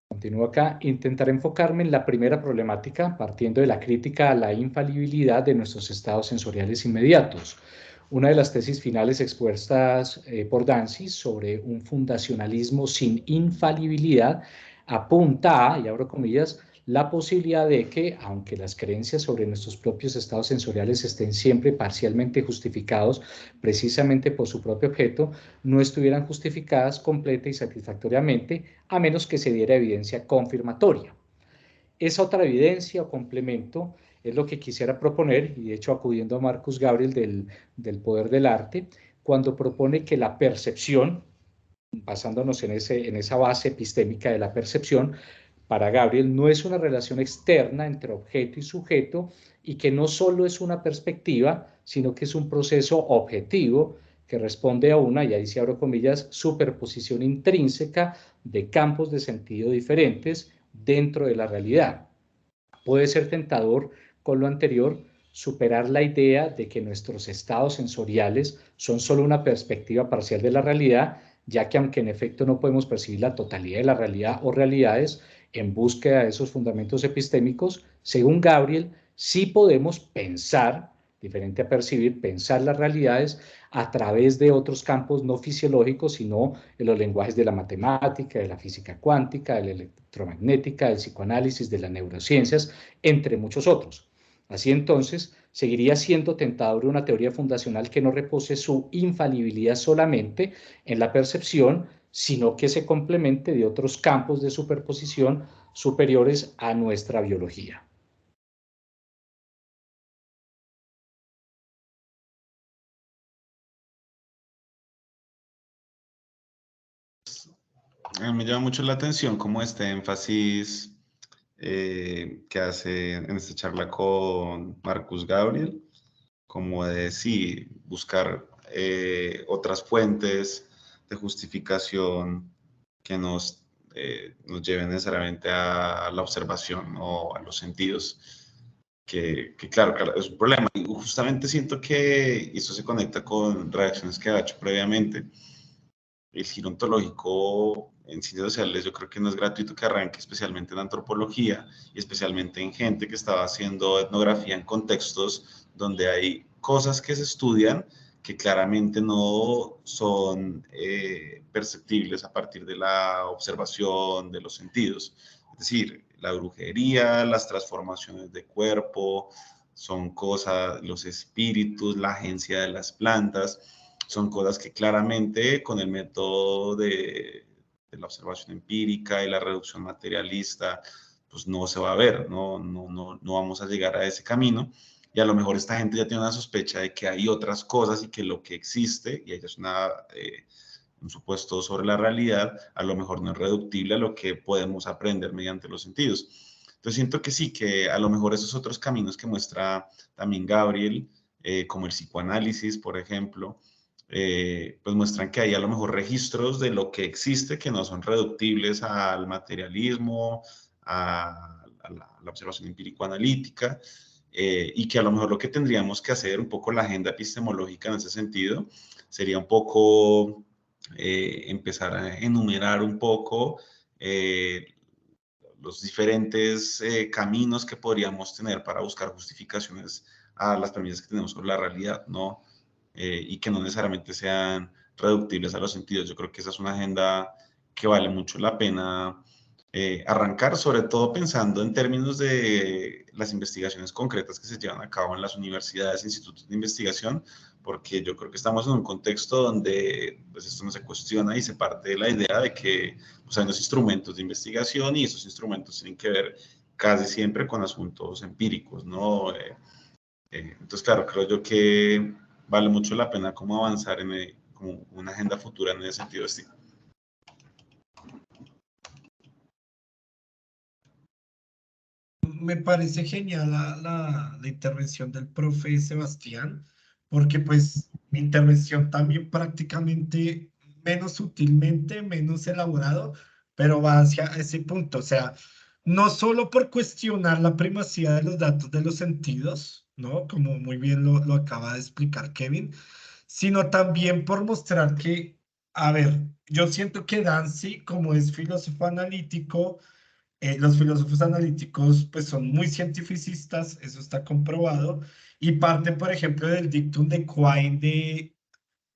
Continúo acá. Intentaré enfocarme en la primera problemática, partiendo de la crítica a la infalibilidad de nuestros estados sensoriales inmediatos. Una de las tesis finales expuestas por Danzig sobre un fundacionalismo sin infalibilidad apunta a, y abro comillas, la posibilidad de que, aunque las creencias sobre nuestros propios estados sensoriales estén siempre parcialmente justificados precisamente por su propio objeto, no estuvieran justificadas completa y satisfactoriamente, a menos que se diera evidencia confirmatoria. Esa otra evidencia o complemento es lo que quisiera proponer, y de hecho acudiendo a Marcus Gabriel del poder del arte, cuando propone que la percepción, basándonos en esa base epistémica de la percepción, para Gabriel no es una relación externa entre objeto y sujeto, y que no solo es una perspectiva, sino que es un proceso objetivo que responde a una, y ahí sí abro comillas, superposición intrínseca de campos de sentido diferentes dentro de la realidad. Puede ser tentador, con lo anterior, superar la idea de que nuestros estados sensoriales son solo una perspectiva parcial de la realidad, ya que aunque en efecto no podemos percibir la totalidad de la realidad o realidades, en búsqueda de esos fundamentos epistémicos, según Gabriel, sí podemos pensar, diferente a percibir, pensar las realidades a través de otros campos no fisiológicos, sino en los lenguajes de la matemática, de la física cuántica, de la electromagnética, del psicoanálisis, de las neurociencias, entre muchos otros. Así entonces, seguiría siendo tentador una teoría fundacional que no repose su infalibilidad solamente en la percepción, sino que se complemente de otros campos de superposición superiores a nuestra biología. Me llama mucho la atención como este énfasis que hace en esta charla con Marcus Gabriel, como de sí, buscar otras fuentes de justificación que nos lleven necesariamente a la observación o a los sentidos, que claro, es un problema. Y justamente siento que esto se conecta con reacciones que ha hecho previamente. El giro ontológico en ciencias sociales yo creo que no es gratuito que arranque, especialmente en antropología y especialmente en gente que estaba haciendo etnografía en contextos donde hay cosas que se estudian que claramente no son perceptibles a partir de la observación de los sentidos. Es decir, la brujería, las transformaciones de cuerpo, son cosas, los espíritus, la agencia de las plantas, son cosas que claramente con el método de la observación empírica y la reducción materialista, pues no se va a ver, no vamos a llegar a ese camino. Y a lo mejor esta gente ya tiene una sospecha de que hay otras cosas y que lo que existe, y ahí es un supuesto sobre la realidad, a lo mejor no es reductible a lo que podemos aprender mediante los sentidos. Entonces siento que sí, que a lo mejor esos otros caminos que muestra también Gabriel, como el psicoanálisis, por ejemplo, pues muestran que hay a lo mejor registros de lo que existe que no son reductibles al materialismo, a la observación empírico-analítica, y que a lo mejor lo que tendríamos que hacer, un poco la agenda epistemológica en ese sentido, sería un poco empezar a enumerar un poco los diferentes caminos que podríamos tener para buscar justificaciones a las premisas que tenemos sobre la realidad, ¿no? Y que no necesariamente sean reductibles a los sentidos. Yo creo que esa es una agenda que vale mucho la pena arrancar, sobre todo pensando en términos de las investigaciones concretas que se llevan a cabo en las universidades e institutos de investigación, porque yo creo que estamos en un contexto donde pues, esto no se cuestiona y se parte de la idea de que pues, hay unos instrumentos de investigación y esos instrumentos tienen que ver casi siempre con asuntos empíricos, ¿no? Entonces, claro, creo yo que vale mucho la pena como avanzar en como una agenda futura en ese sentido. Sí. Me parece genial la intervención del profe Sebastián, porque pues mi intervención también prácticamente menos sutilmente, menos elaborado, pero va hacia ese punto. O sea, no solo por cuestionar la primacía de los datos de los sentidos, ¿no? Como muy bien lo acaba de explicar Kevin, sino también por mostrar que, a ver, yo siento que Dancy, como es filósofo analítico, los filósofos analíticos pues son muy cientificistas, eso está comprobado, y parten, por ejemplo, del dictum de Quine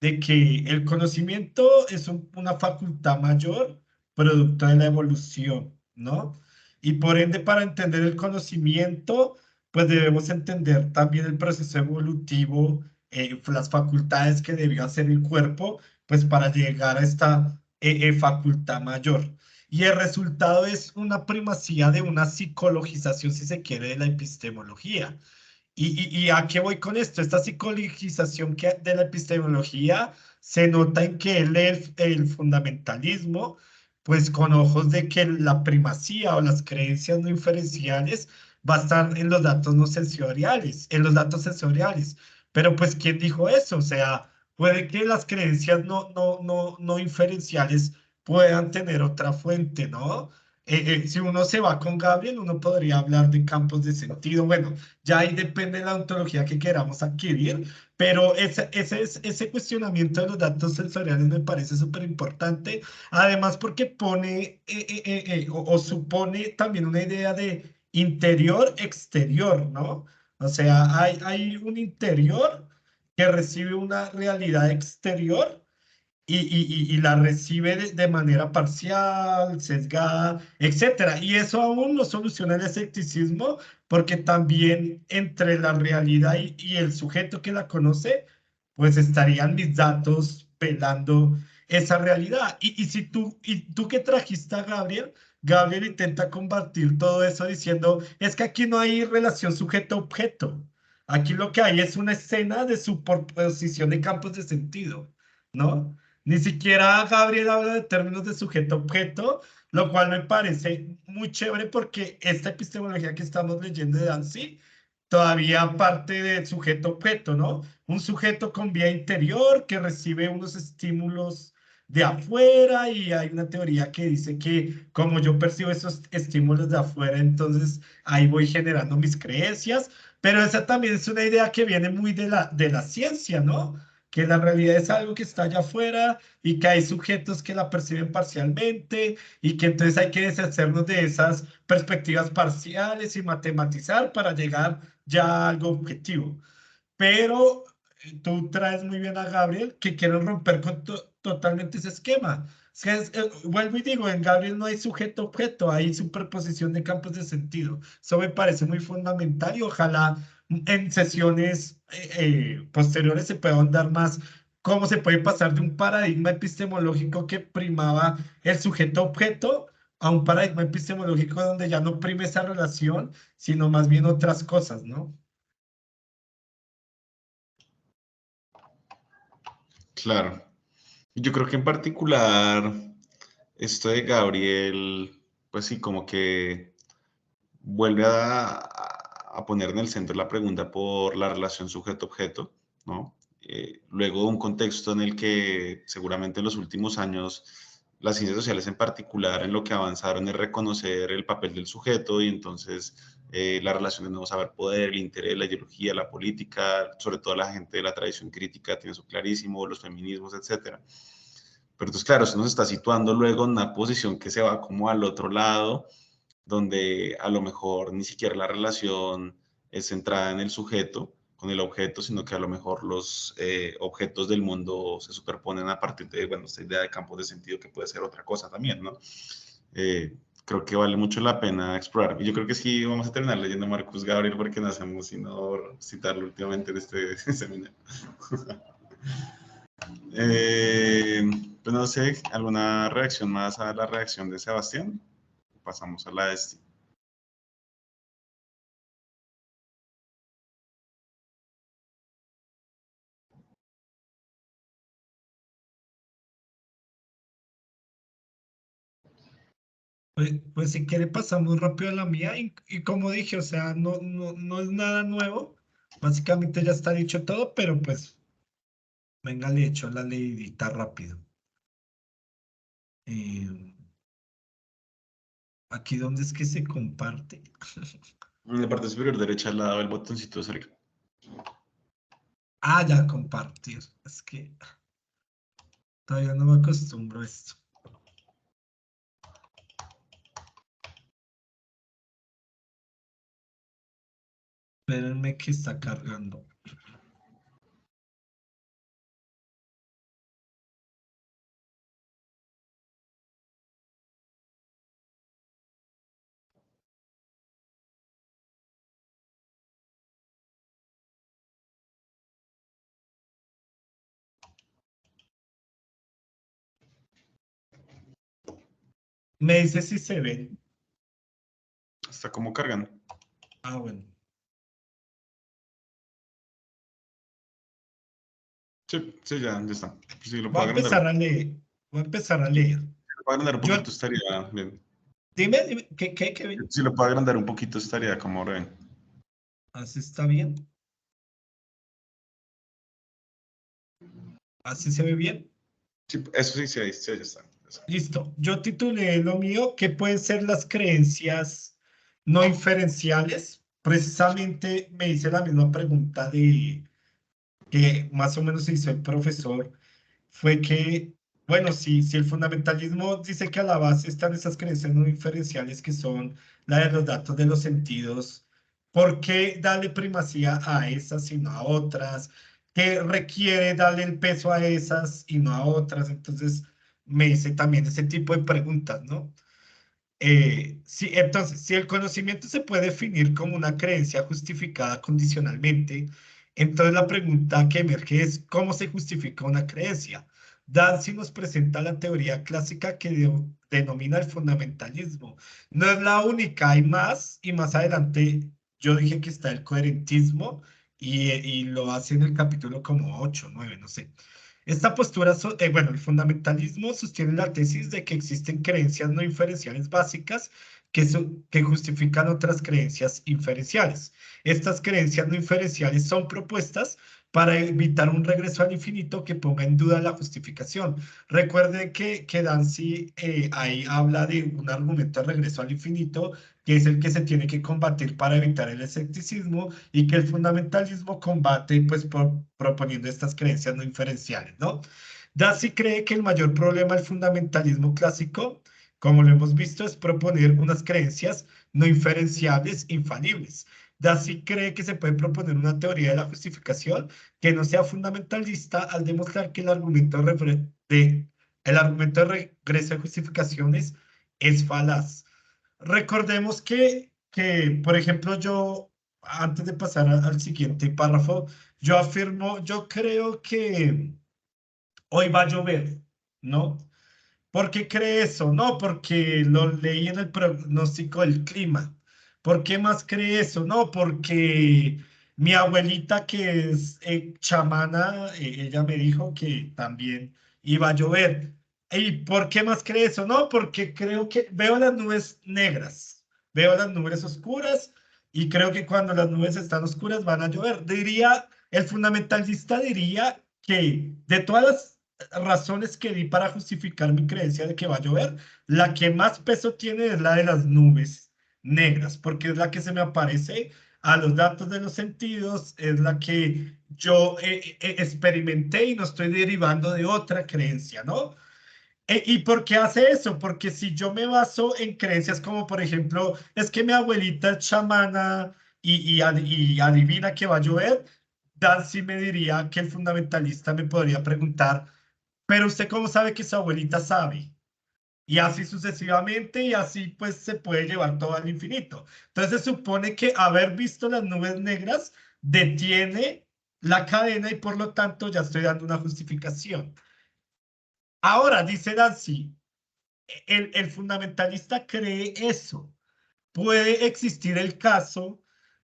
de que el conocimiento es una facultad mayor, producto de la evolución, ¿no? Y por ende, para entender el conocimiento, pues debemos entender también el proceso evolutivo, las facultades que debió hacer el cuerpo, pues para llegar a esta facultad mayor. Y el resultado es una primacía de una psicologización, si se quiere, de la epistemología. ¿Y a qué voy con esto? Esta psicologización de la epistemología se nota en que él lee el fundamentalismo, pues con ojos de que la primacía o las creencias no inferenciales va a estar en los datos no sensoriales, en los datos sensoriales. Pero pues, ¿quién dijo eso? O sea, puede que las creencias no inferenciales puedan tener otra fuente, ¿no? Si uno se va con Gabriel, uno podría hablar de campos de sentido. Bueno, ya ahí depende de la ontología que queramos adquirir, pero ese cuestionamiento de los datos sensoriales me parece súper importante, además porque pone o supone también una idea de interior-exterior, ¿no? O sea, hay un interior que recibe una realidad exterior y la recibe de manera parcial, sesgada, etcétera. Y eso aún no soluciona el escepticismo, porque también entre la realidad y el sujeto que la conoce, pues estarían mis datos pelando esa realidad. Y tú que trajiste a Gabriel, Gabriel intenta combatir todo eso diciendo, es que aquí no hay relación sujeto-objeto. Aquí lo que hay es una escena de superposición de campos de sentido, ¿no? Ni siquiera Gabriel habla de términos de sujeto-objeto, lo cual me parece muy chévere porque esta epistemología que estamos leyendo de Dancy todavía parte del sujeto-objeto, ¿no? Un sujeto con vía interior que recibe unos estímulos de afuera y hay una teoría que dice que como yo percibo esos estímulos de afuera, entonces ahí voy generando mis creencias, pero esa también es una idea que viene muy de la ciencia, ¿no? Que la realidad es algo que está allá afuera y que hay sujetos que la perciben parcialmente y que entonces hay que deshacernos de esas perspectivas parciales y matematizar para llegar ya a algo objetivo. Pero tú traes muy bien a Gabriel que quieren romper con totalmente ese esquema. Vuelvo y digo, en Gabriel no hay sujeto-objeto, hay superposición de campos de sentido. Eso me parece muy fundamental y ojalá en sesiones posteriores se pueda ahondar más cómo se puede pasar de un paradigma epistemológico que primaba el sujeto-objeto a un paradigma epistemológico donde ya no prime esa relación, sino más bien otras cosas, ¿no? Claro. Yo creo que en particular esto de Gabriel, pues sí, como que vuelve a poner en el centro la pregunta por la relación sujeto-objeto, ¿no? Luego un contexto en el que seguramente en los últimos años las ciencias sociales en particular en lo que avanzaron es reconocer el papel del sujeto y entonces la relación de nuevo saber poder, el interés, la ideología, la política, sobre todo la gente de la tradición crítica tiene eso clarísimo, los feminismos, etcétera. Pero entonces, claro, eso nos está situando luego en una posición que se va como al otro lado, donde a lo mejor ni siquiera la relación es centrada en el sujeto con el objeto, sino que a lo mejor los objetos del mundo se superponen a partir de, bueno, esta idea de campos de sentido que puede ser otra cosa también, ¿no? Creo que vale mucho la pena explorar. Y yo creo que sí vamos a terminar leyendo a Marcus Gabriel porque no hacemos sino citarlo últimamente en este seminario. Pues no sé, ¿alguna reacción más a la reacción de Sebastián? Pasamos a la de Steve. Pues si quiere pasamos rápido a la mía y como dije, o sea, no es nada nuevo, básicamente ya está dicho todo, pero pues venga, le echo la leidita rápido. Eh, aquí donde es que se comparte. En la parte superior derecha al lado del botoncito de cerca. Ah, ya compartir, es que todavía no me acostumbro a esto. Espérenme que está cargando. Me dice si se ve. Está como cargando. Ah, bueno. Sí, sí, ya está. Sí, lo Voy a puedo agrandar. empezar a leer. Voy a empezar a leer. Lo puedo agrandar un Yo, poquito, estaría bien. dime, ¿qué, Kevin? Si lo puedo agrandar un poquito, estaría como bien. Así está bien. Así se ve bien. Sí, eso sí, sí, sí, ya está. Listo. Yo titulé lo mío, ¿qué pueden ser las creencias no inferenciales? Precisamente me hice la misma pregunta de que más o menos hizo el profesor. Fue que, bueno, si el fundamentalismo dice que a la base están esas creencias no inferenciales que son la de los datos de los sentidos ¿Por qué darle primacía a esas y no a otras? ¿Qué requiere darle el peso a esas y no a otras? Entonces, me hice también ese tipo de preguntas, ¿no? Entonces, si el conocimiento se puede definir como una creencia justificada condicionalmente, entonces la pregunta que emerge es ¿cómo se justifica una creencia? Dancy nos presenta la teoría clásica que denomina el fundamentalismo. No es la única, hay más, y más adelante yo dije que está el coherentismo y lo hace en el capítulo como 8, 9, no sé. Esta postura, bueno, el fundamentalismo sostiene la tesis de que existen creencias no inferenciales básicas que justifican otras creencias inferenciales. Estas creencias no inferenciales son propuestas para evitar un regreso al infinito que ponga en duda la justificación. Recuerde que Dancy ahí habla de un argumento de regreso al infinito, que es el que se tiene que combatir para evitar el escepticismo y que el fundamentalismo combate pues proponiendo estas creencias no inferenciales, ¿no? Daci cree que el mayor problema del fundamentalismo clásico, como lo hemos visto, es proponer unas creencias no inferenciables infalibles. Daci cree que se puede proponer una teoría de la justificación que no sea fundamentalista al demostrar que el argumento de regreso de justificaciones es falaz. Recordemos que, por ejemplo, yo, antes de pasar al siguiente párrafo, yo afirmo, yo creo que hoy va a llover, ¿no? ¿Por qué cree eso? No, porque lo leí en el pronóstico del clima. ¿Por qué más cree eso? No, porque mi abuelita, que es chamana, ella me dijo que también iba a llover. ¿Y por qué más cree eso? No, porque creo que veo las nubes negras, veo las nubes oscuras y creo que cuando las nubes están oscuras van a llover. Diría, el fundamentalista diría que de todas las razones que di para justificar mi creencia de que va a llover, la que más peso tiene es la de las nubes negras, porque es la que se me aparece a los datos de los sentidos, es la que yo experimenté y no estoy derivando de otra creencia, ¿no? ¿Y por qué hace eso? Porque si yo me baso en creencias como, por ejemplo, es que mi abuelita es chamana y adivina que va a llover, Dancy me diría que el fundamentalista me podría preguntar, pero usted cómo sabe que su abuelita sabe. Y así sucesivamente, y así pues se puede llevar todo al infinito. Entonces se supone que haber visto las nubes negras detiene la cadena y por lo tanto ya estoy dando una justificación. Ahora, dice Dancy, el fundamentalista cree eso. Puede existir el caso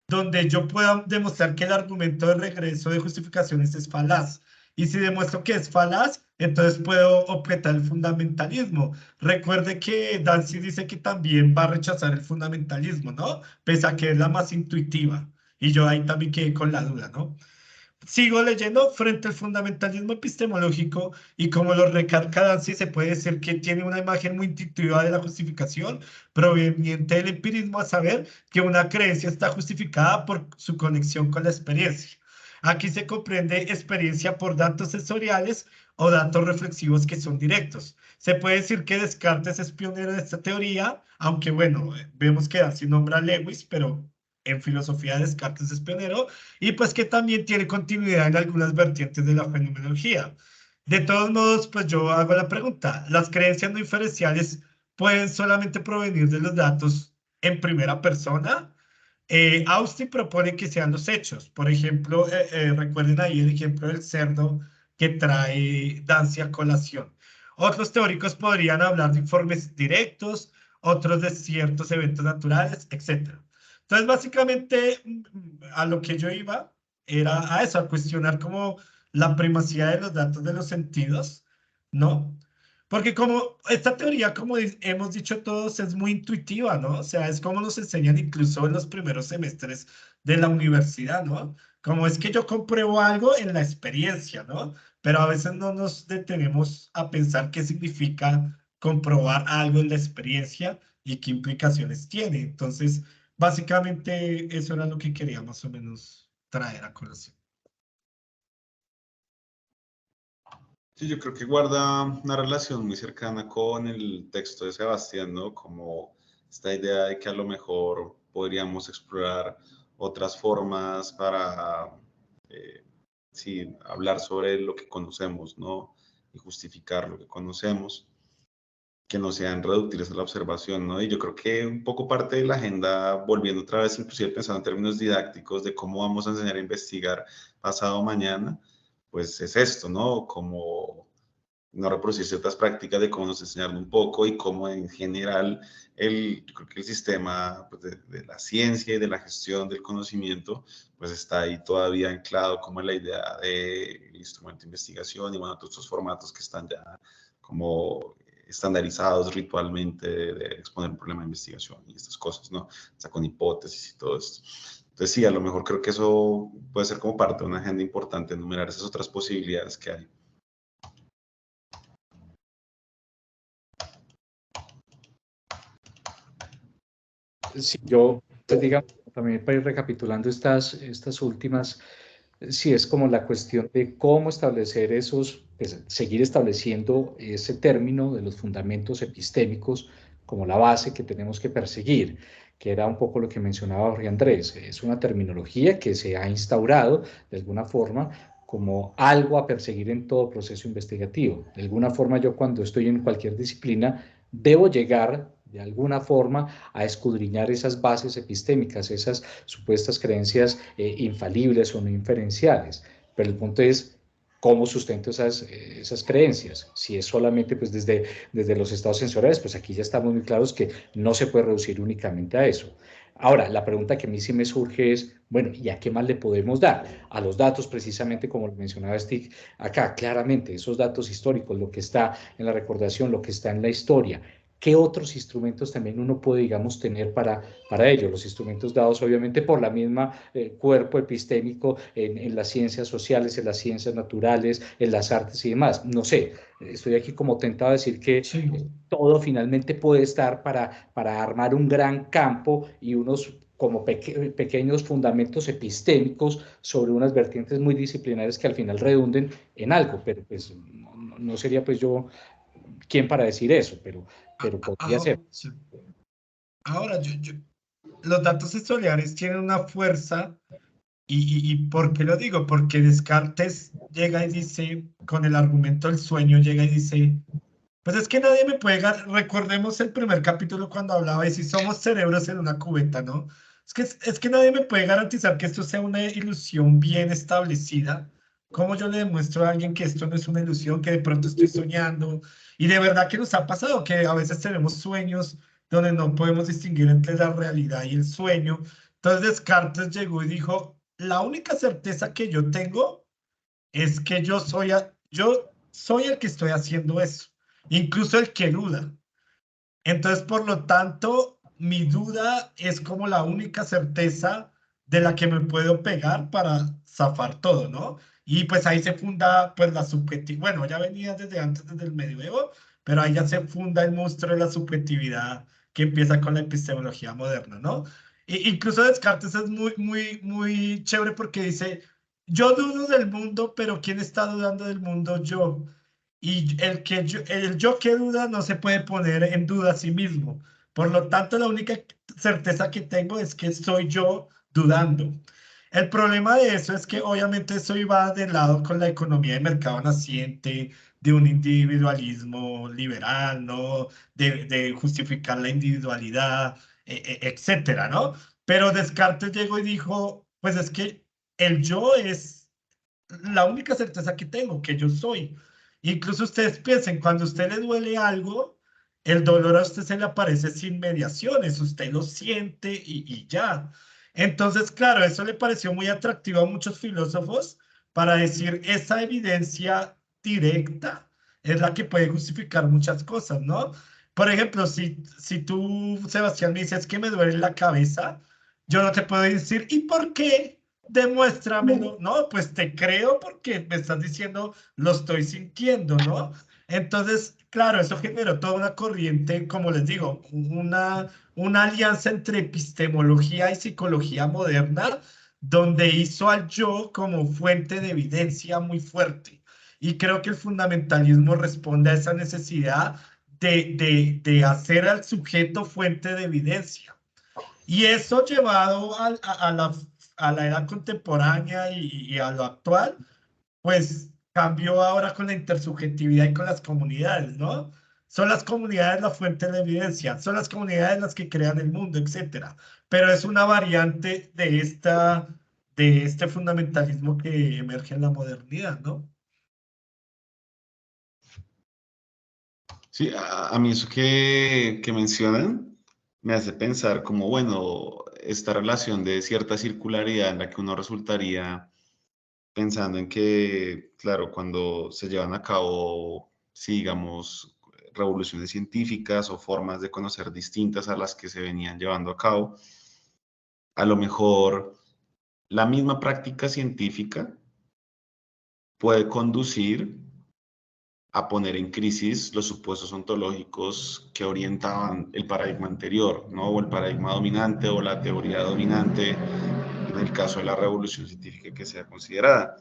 donde yo pueda demostrar que el argumento de regreso de justificaciones es falaz. Y si demuestro que es falaz, entonces puedo objetar el fundamentalismo. Recuerde que Dancy dice que también va a rechazar el fundamentalismo, ¿no? Pese a que es la más intuitiva. Y yo ahí también quedé con la duda, ¿no? Sigo leyendo frente al fundamentalismo epistemológico y como lo recalca Dancy, se puede decir que tiene una imagen muy intuitiva de la justificación proveniente del empirismo, a saber que una creencia está justificada por su conexión con la experiencia. Aquí se comprende experiencia por datos sensoriales o datos reflexivos que son directos. Se puede decir que Descartes es pionero de esta teoría, aunque bueno, vemos que Dancy nombra a Lewis, pero en filosofía Descartes es pionero, y pues que también tiene continuidad en algunas vertientes de la fenomenología. De todos modos, pues yo hago la pregunta, ¿las creencias no inferenciales pueden solamente provenir de los datos en primera persona? Austin propone que sean los hechos. Por ejemplo, recuerden ahí el ejemplo del cerdo que trae Dancy a colación. Otros teóricos podrían hablar de informes directos, otros de ciertos eventos naturales, etc. Entonces, básicamente, a lo que yo iba era a eso, a cuestionar como la primacía de los datos de los sentidos, ¿no? Porque como esta teoría, como hemos dicho todos, es muy intuitiva, ¿no? O sea, es como nos enseñan incluso en los primeros semestres de la universidad, ¿no? Como es que yo compruebo algo en la experiencia, ¿no? Pero a veces no nos detenemos a pensar qué significa comprobar algo en la experiencia y qué implicaciones tiene. Entonces, básicamente eso era lo que quería más o menos traer a colación. Sí, yo creo que guarda una relación muy cercana con el texto de Sebastián, ¿no? Como esta idea de que a lo mejor podríamos explorar otras formas para sí, hablar sobre lo que conocemos, ¿no? Y justificar lo que conocemos, que no sean reductibles a la observación, ¿no? Y yo creo que un poco parte de la agenda, volviendo otra vez, inclusive pensando en términos didácticos de cómo vamos a enseñar a investigar pasado mañana, pues es esto, ¿no? Como no reproducir ciertas prácticas de cómo nos enseñaron un poco y cómo en general yo creo que el sistema pues, de la ciencia y de la gestión del conocimiento pues está ahí todavía anclado como en la idea del instrumento de investigación y bueno, todos estos formatos que están ya como estandarizados ritualmente de exponer un problema de investigación y estas cosas, ¿no? O sea, con hipótesis y todo esto. Entonces sí, a lo mejor creo que eso puede ser como parte de una agenda importante, enumerar esas otras posibilidades que hay. Sí, yo, pues digamos, también para ir recapitulando estas últimas, sí es como la cuestión de cómo establecer pues, seguir estableciendo ese término de los fundamentos epistémicos como la base que tenemos que perseguir, que era un poco lo que mencionaba Jorge Andrés. Es una terminología que se ha instaurado de alguna forma como algo a perseguir en todo proceso investigativo. De alguna forma yo cuando estoy en cualquier disciplina debo llegar de alguna forma a escudriñar esas bases epistémicas, esas supuestas creencias infalibles o no inferenciales. Pero el punto es cómo sustento esas creencias. Si es solamente pues, desde los estados sensoriales, pues aquí ya estamos muy claros que no se puede reducir únicamente a eso. Ahora, la pregunta que a mí sí me surge es, bueno, ¿y a qué más le podemos dar? A los datos, precisamente como lo mencionaba Stig acá, claramente, esos datos históricos, lo que está en la recordación, lo que está en la historia. ¿Qué otros instrumentos también uno puede, digamos, tener para ello? Los instrumentos dados, obviamente, por la misma cuerpo epistémico en las ciencias sociales, en las ciencias naturales, en las artes y demás. No sé, estoy aquí como tentado a decir que Sí. todo finalmente puede estar para armar un gran campo y unos como pequeños fundamentos epistémicos sobre unas vertientes muy disciplinares que al final redunden en algo, pero pues no sería pues yo quien para decir eso, pero podría ser. Sí. Ahora, los datos historiares tienen una fuerza y ¿por qué lo digo? Porque Descartes llega y dice, con el argumento del sueño, llega y dice, pues es que nadie me puede recordemos el primer capítulo cuando hablaba de si somos cerebros en una cubeta, ¿no? Es que nadie me puede garantizar que esto sea una ilusión bien establecida. ¿Cómo yo le demuestro a alguien que esto no es una ilusión, que de pronto estoy soñando? Y de verdad que nos ha pasado que a veces tenemos sueños donde no podemos distinguir entre la realidad y el sueño. Entonces Descartes llegó y dijo, la única certeza que yo tengo es que yo soy el que estoy haciendo eso, incluso el que duda. Entonces, por lo tanto, mi duda es como la única certeza de la que me puedo pegar para zafar todo, ¿no? Y pues ahí se funda pues la subjetividad, bueno, ya venía desde antes, desde el medioevo, pero ahí ya se funda el monstruo de la subjetividad que empieza con la epistemología moderna, ¿no? Incluso Descartes es muy chévere porque dice, yo dudo del mundo, pero ¿quién está dudando del mundo? Yo. Y el yo que duda no se puede poner en duda a sí mismo. Por lo tanto, la única certeza que tengo es que soy yo dudando. El problema de eso es que obviamente eso iba de lado con la economía de mercado naciente, de un individualismo liberal, ¿no? De justificar la individualidad, etcétera, ¿no? Pero Descartes llegó y dijo, pues es que el yo es la única certeza que tengo, que yo soy. Incluso ustedes piensen, cuando a usted le duele algo, el dolor a usted se le aparece sin mediaciones, usted lo siente y ya. Entonces, claro, eso le pareció muy atractivo a muchos filósofos para decir, esa evidencia directa es la que puede justificar muchas cosas, ¿no? Por ejemplo, si tú, Sebastián, me dices que me duele la cabeza, yo no te puedo decir, ¿y por qué? Demuéstramelo. No, pues te creo porque me estás diciendo, lo estoy sintiendo, ¿no? Entonces, claro, eso generó toda una corriente, como les digo, una alianza entre epistemología y psicología moderna, donde hizo al yo como fuente de evidencia muy fuerte. Y creo que el fundamentalismo responde a esa necesidad de hacer al sujeto fuente de evidencia. Y eso llevado a la era contemporánea y a lo actual, pues cambió ahora con la intersubjetividad y con las comunidades, ¿no? Son las comunidades la fuente de evidencia, son las comunidades las que crean el mundo, etcétera. Pero es una variante de este fundamentalismo que emerge en la modernidad, ¿no? Sí, a mí eso que mencionan me hace pensar como, bueno, esta relación de cierta circularidad en la que uno resultaría pensando en que, claro, cuando se llevan a cabo, sí, digamos, revoluciones científicas o formas de conocer distintas a las que se venían llevando a cabo, a lo mejor la misma práctica científica puede conducir a poner en crisis los supuestos ontológicos que orientaban el paradigma anterior, ¿no? O el paradigma dominante o la teoría dominante en el caso de la revolución científica que sea considerada.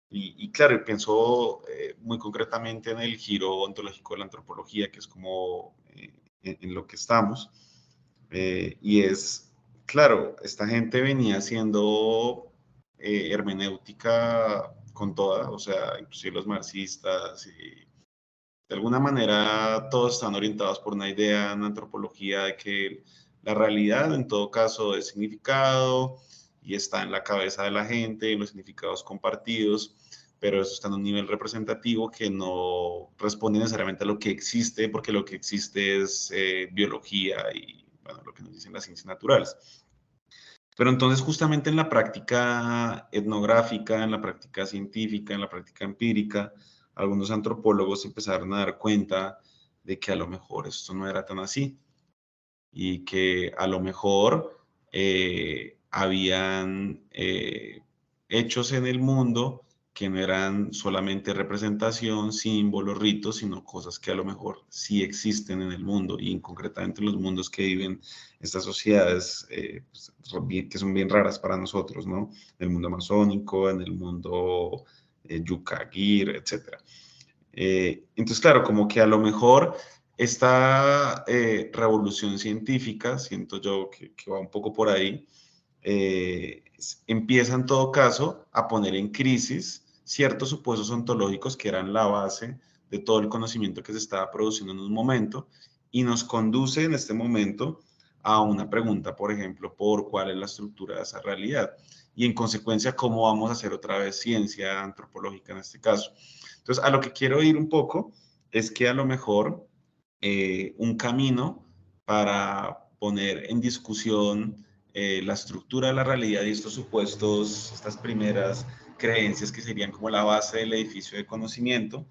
Y claro, pienso muy concretamente en el giro ontológico de la antropología, que es como en lo que estamos. Y es, claro, esta gente venía haciendo hermenéutica con toda, o sea, inclusive los marxistas, y de alguna manera todos están orientados por una idea en antropología de que la realidad en todo caso es significado y está en la cabeza de la gente, en los significados compartidos, pero eso está en un nivel representativo que no responde necesariamente a lo que existe, porque lo que existe es biología y bueno, lo que nos dicen las ciencias naturales. Pero entonces justamente en la práctica etnográfica, en la práctica científica, en la práctica empírica, algunos antropólogos empezaron a dar cuenta de que a lo mejor esto no era tan así y que a lo mejor habían hechos en el mundo que no eran solamente representación, símbolos, ritos, sino cosas que a lo mejor sí existen en el mundo y concretamente en los mundos que viven estas sociedades pues, que son bien raras para nosotros, ¿no? En el mundo amazónico, en el mundo yucaguir, etc. Entonces, claro, como que a lo mejor esta revolución científica, siento yo que va un poco por ahí, empieza en todo caso a poner en crisis ciertos supuestos ontológicos que eran la base de todo el conocimiento que se estaba produciendo en un momento y nos conduce en este momento a una pregunta, por ejemplo, por cuál es la estructura de esa realidad y en consecuencia cómo vamos a hacer otra vez ciencia antropológica en este caso. Entonces, a lo que quiero ir un poco es que a lo mejor un camino para poner en discusión la estructura de la realidad y estos supuestos, estas primeras creencias que serían como la base del edificio de conocimiento,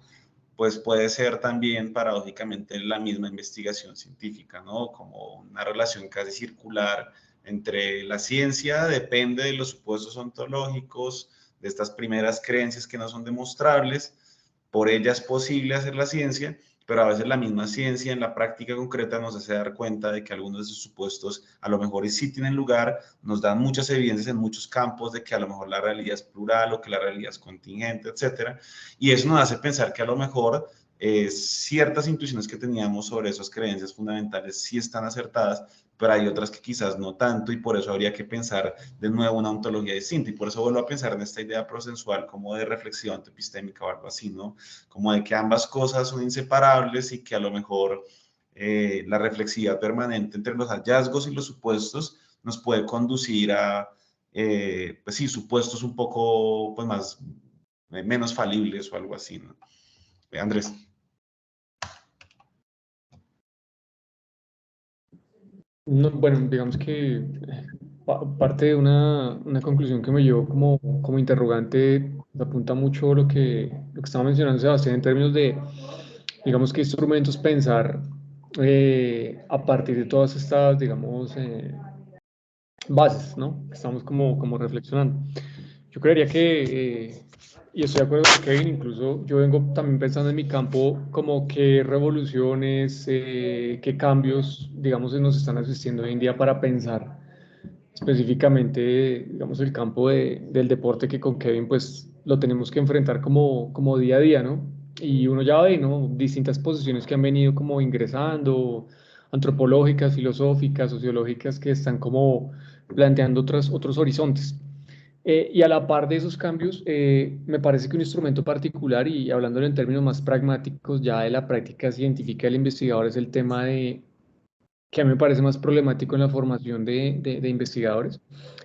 pues puede ser también paradójicamente la misma investigación científica, ¿no? Como una relación casi circular entre la ciencia depende de los supuestos ontológicos, de estas primeras creencias que no son demostrables, por ella es posible hacer la ciencia, pero a veces la misma ciencia en la práctica concreta nos hace dar cuenta de que algunos de esos supuestos a lo mejor sí tienen lugar, nos dan muchas evidencias en muchos campos de que a lo mejor la realidad es plural o que la realidad es contingente, etcétera, y eso nos hace pensar que a lo mejor ciertas intuiciones que teníamos sobre esas creencias fundamentales sí están acertadas, pero hay otras que quizás no tanto y por eso habría que pensar de nuevo una ontología distinta y por eso vuelvo a pensar en esta idea prosensual como de reflexión epistémica o algo así, ¿no? Como de que ambas cosas son inseparables y que a lo mejor la reflexividad permanente entre los hallazgos y los supuestos nos puede conducir a, pues sí, supuestos un poco pues más, menos falibles o algo así, ¿no? Andrés. No, bueno, digamos que parte de una conclusión que me llevó como interrogante apunta mucho lo que estaba mencionando Sebastián en términos de, digamos, qué instrumentos pensar a partir de todas estas, digamos, bases, ¿no? Que estamos como reflexionando. Yo creería que, y estoy de acuerdo con Kevin, incluso yo vengo también pensando en mi campo como qué revoluciones, qué cambios, digamos, nos están asistiendo hoy en día para pensar específicamente, digamos, el campo del deporte que con Kevin pues lo tenemos que enfrentar como día a día, ¿no? Y uno ya ve, ¿no? Distintas posiciones que han venido como ingresando, antropológicas, filosóficas, sociológicas, que están como planteando otros horizontes. Y a la par de esos cambios, me parece que un instrumento particular, y hablándolo en términos más pragmáticos, ya de la práctica científica del investigador, es el tema que a mí me parece más problemático en la formación de investigadores,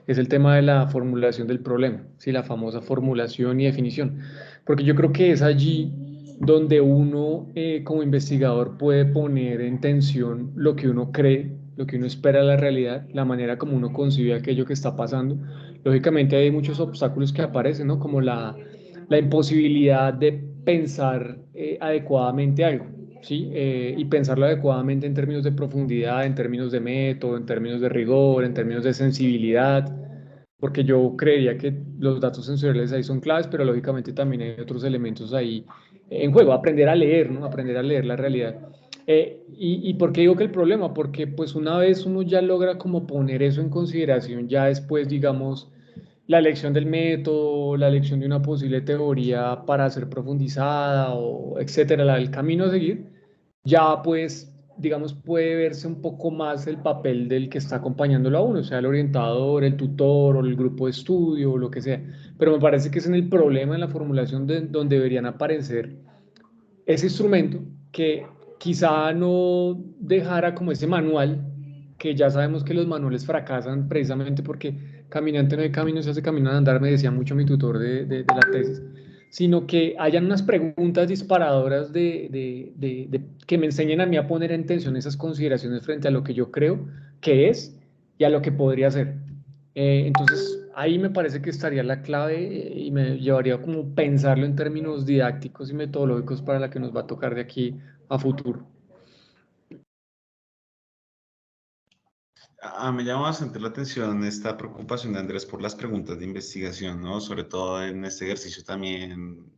es el tema de la formulación del problema, ¿sí? La famosa formulación y definición, porque yo creo que es allí donde uno como investigador puede poner en tensión lo que uno cree, lo que uno espera de la realidad, la manera como uno concibe aquello que está pasando. Lógicamente hay muchos obstáculos que aparecen, ¿no? Como la imposibilidad de pensar adecuadamente algo. ¿Sí? Y pensarlo adecuadamente en términos de profundidad, en términos de método, en términos de rigor, en términos de sensibilidad, porque yo creería que los datos sensoriales ahí son claves, pero lógicamente también hay otros elementos ahí en juego, aprender a leer, ¿no? Aprender a leer la realidad. ¿Y por qué digo que el problema? Porque pues una vez uno ya logra como poner eso en consideración, ya después, digamos, la elección del método, la elección de una posible teoría para ser profundizada, o etcétera, el camino a seguir, ya pues, digamos, puede verse un poco más el papel del que está acompañándolo a uno, sea el orientador, el tutor o el grupo de estudio o lo que sea. Pero me parece que es en el problema, en la formulación donde deberían aparecer ese instrumento que quizá no dejara como ese manual, que ya sabemos que los manuales fracasan precisamente porque caminante no hay camino, se hace camino al andar, me decía mucho mi tutor de la tesis, sino que hayan unas preguntas disparadoras que me enseñen a mí a poner en tensión esas consideraciones frente a lo que yo creo que es y a lo que podría ser. Entonces, ahí me parece que estaría la clave y me llevaría como pensarlo en términos didácticos y metodológicos para la que nos va a tocar de aquí a futuro. Me llama bastante la atención esta preocupación de Andrés por las preguntas de investigación, ¿no? Sobre todo en este ejercicio también,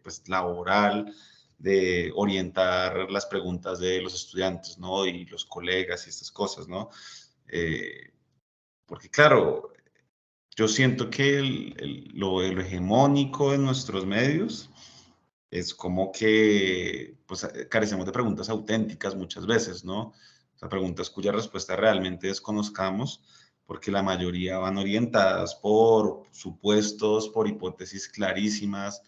pues, laboral, de orientar las preguntas de los estudiantes, ¿no? Y los colegas y estas cosas, ¿no? Porque, claro, yo siento que lo hegemónico en nuestros medios es como que, pues, carecemos de preguntas auténticas muchas veces, ¿no? O sea, preguntas cuya respuesta realmente desconozcamos, porque la mayoría van orientadas por supuestos, por hipótesis clarísimas.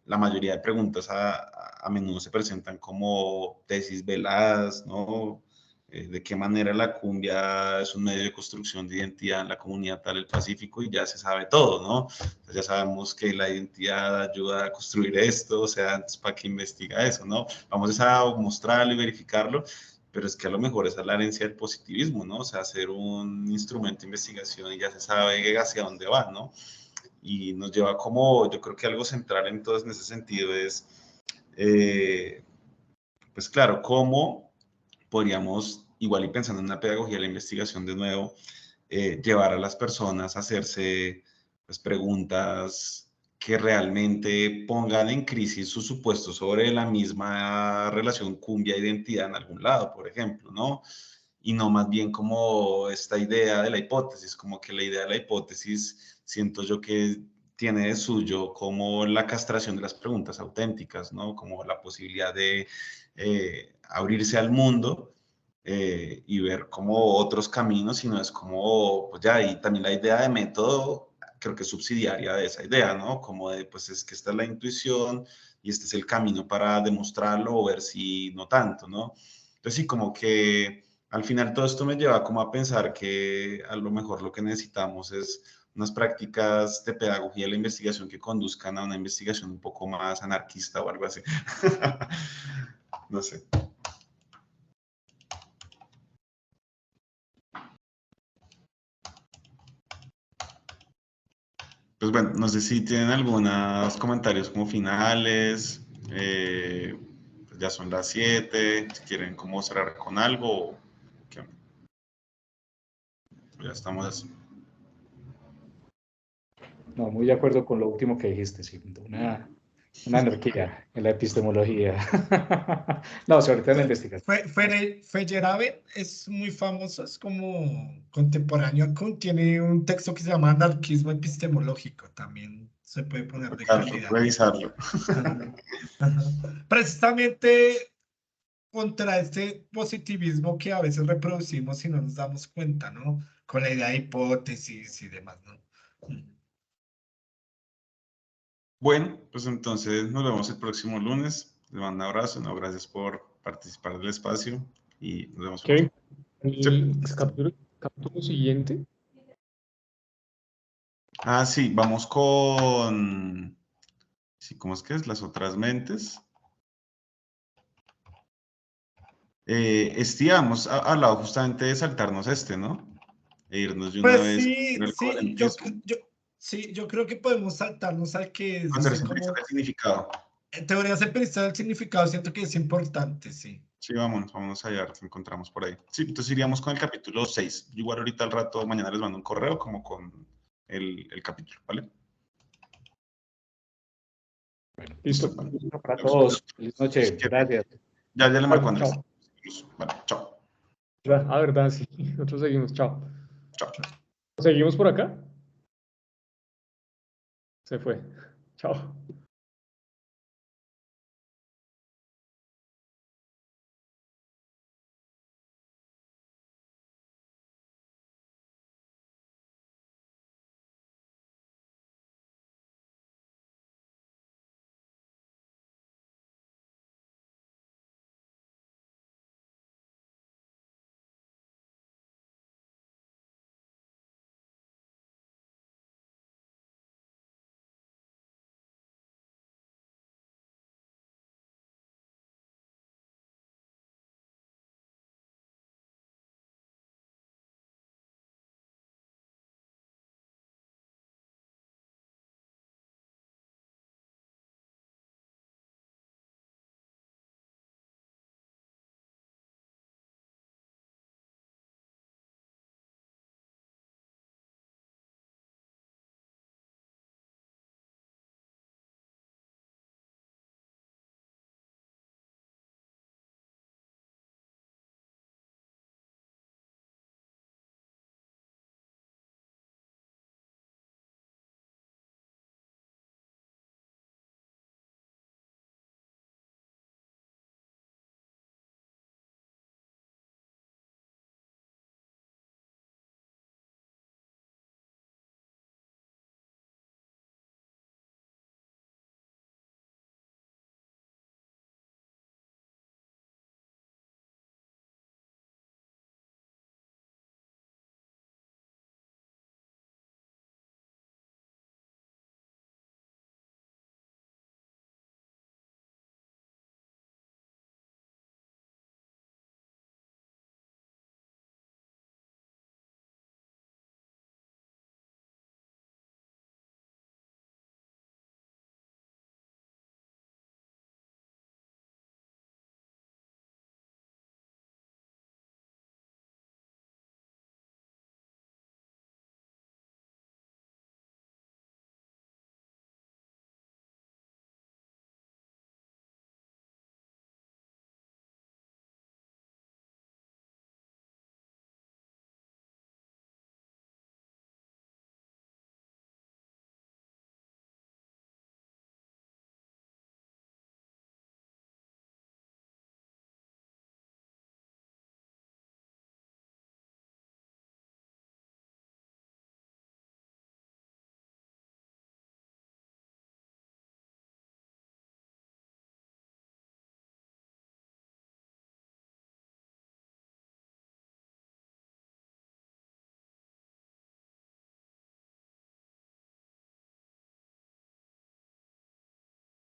La mayoría de preguntas a menudo se presentan como tesis veladas, ¿no? De qué manera la cumbia es un medio de construcción de identidad en la comunidad tal del Pacífico, y ya se sabe todo, ¿no? Entonces ya sabemos que la identidad ayuda a construir esto, o sea, antes para qué investiga eso, ¿no? Vamos a mostrarlo y verificarlo, pero es que a lo mejor esa es la herencia del positivismo, ¿no? O sea, hacer un instrumento de investigación y ya se sabe hacia dónde va, ¿no? Y nos lleva como, yo creo que algo central en todo en ese sentido es, pues claro, cómo podríamos, igual y pensando en una pedagogía de la investigación de nuevo, llevar a las personas a hacerse, pues, preguntas que realmente pongan en crisis sus supuestos sobre la misma relación cumbia-identidad en algún lado, por ejemplo, ¿no? Y no más bien como esta idea de la hipótesis, como que la idea de la hipótesis siento yo que tiene de suyo como la castración de las preguntas auténticas, ¿no? Como la posibilidad de abrirse al mundo y ver como otros caminos, y no es como, pues ya, y también la idea de método creo que es subsidiaria de esa idea, ¿no? Como de, pues es que esta es la intuición y este es el camino para demostrarlo o ver si no tanto, ¿no? Entonces sí, como que al final todo esto me lleva como a pensar que a lo mejor lo que necesitamos es unas prácticas de pedagogía de la investigación que conduzcan a una investigación un poco más anarquista o algo así. No sé. Pues bueno, no sé si tienen algunos comentarios como finales. Pues ya son las 7. Si quieren como cerrar con algo. ¿Qué? Ya estamos así. No, muy de acuerdo con lo último que dijiste, sí, una anarquía en la epistemología. No, sobre todo en la investigación. Feyerabend es muy famoso, es como contemporáneo a Kuhn, tiene un texto que se llama Anarquismo Epistemológico, también se puede poner de calidad. Revisarlo. Ajá, ajá. Precisamente contra este positivismo que a veces reproducimos y no nos damos cuenta, ¿no? Con la idea de hipótesis y demás, ¿no? Bueno, pues entonces nos vemos el próximo lunes. Les mando un abrazo, no, gracias por participar del espacio y nos vemos Kevin, próximo. el capítulo siguiente. Ah, sí, vamos con... Sí, ¿cómo es que es? Las otras mentes. Hemos hablado justamente de saltarnos ¿no? E irnos de una Pues vez sí, con el sí, yo, coherentismo. sí, yo creo que podemos saltarnos al que Hacer dice simplificar como el significado. teoría simplista del significado, siento que es importante, sí. Sí, vámonos allá, a ver qué encontramos por ahí. Sí, entonces iríamos con el capítulo 6. Igual ahorita al rato, mañana les mando un correo como con el capítulo, ¿vale? Bueno, Listo. Vale. para todos. Feliz noche. Gracias. Ya le marco a Andrés. Chao. Vale, chao. Ah, verdad, sí. Nosotros seguimos. Chao. Chao. ¿Seguimos por acá? Se fue. Chao.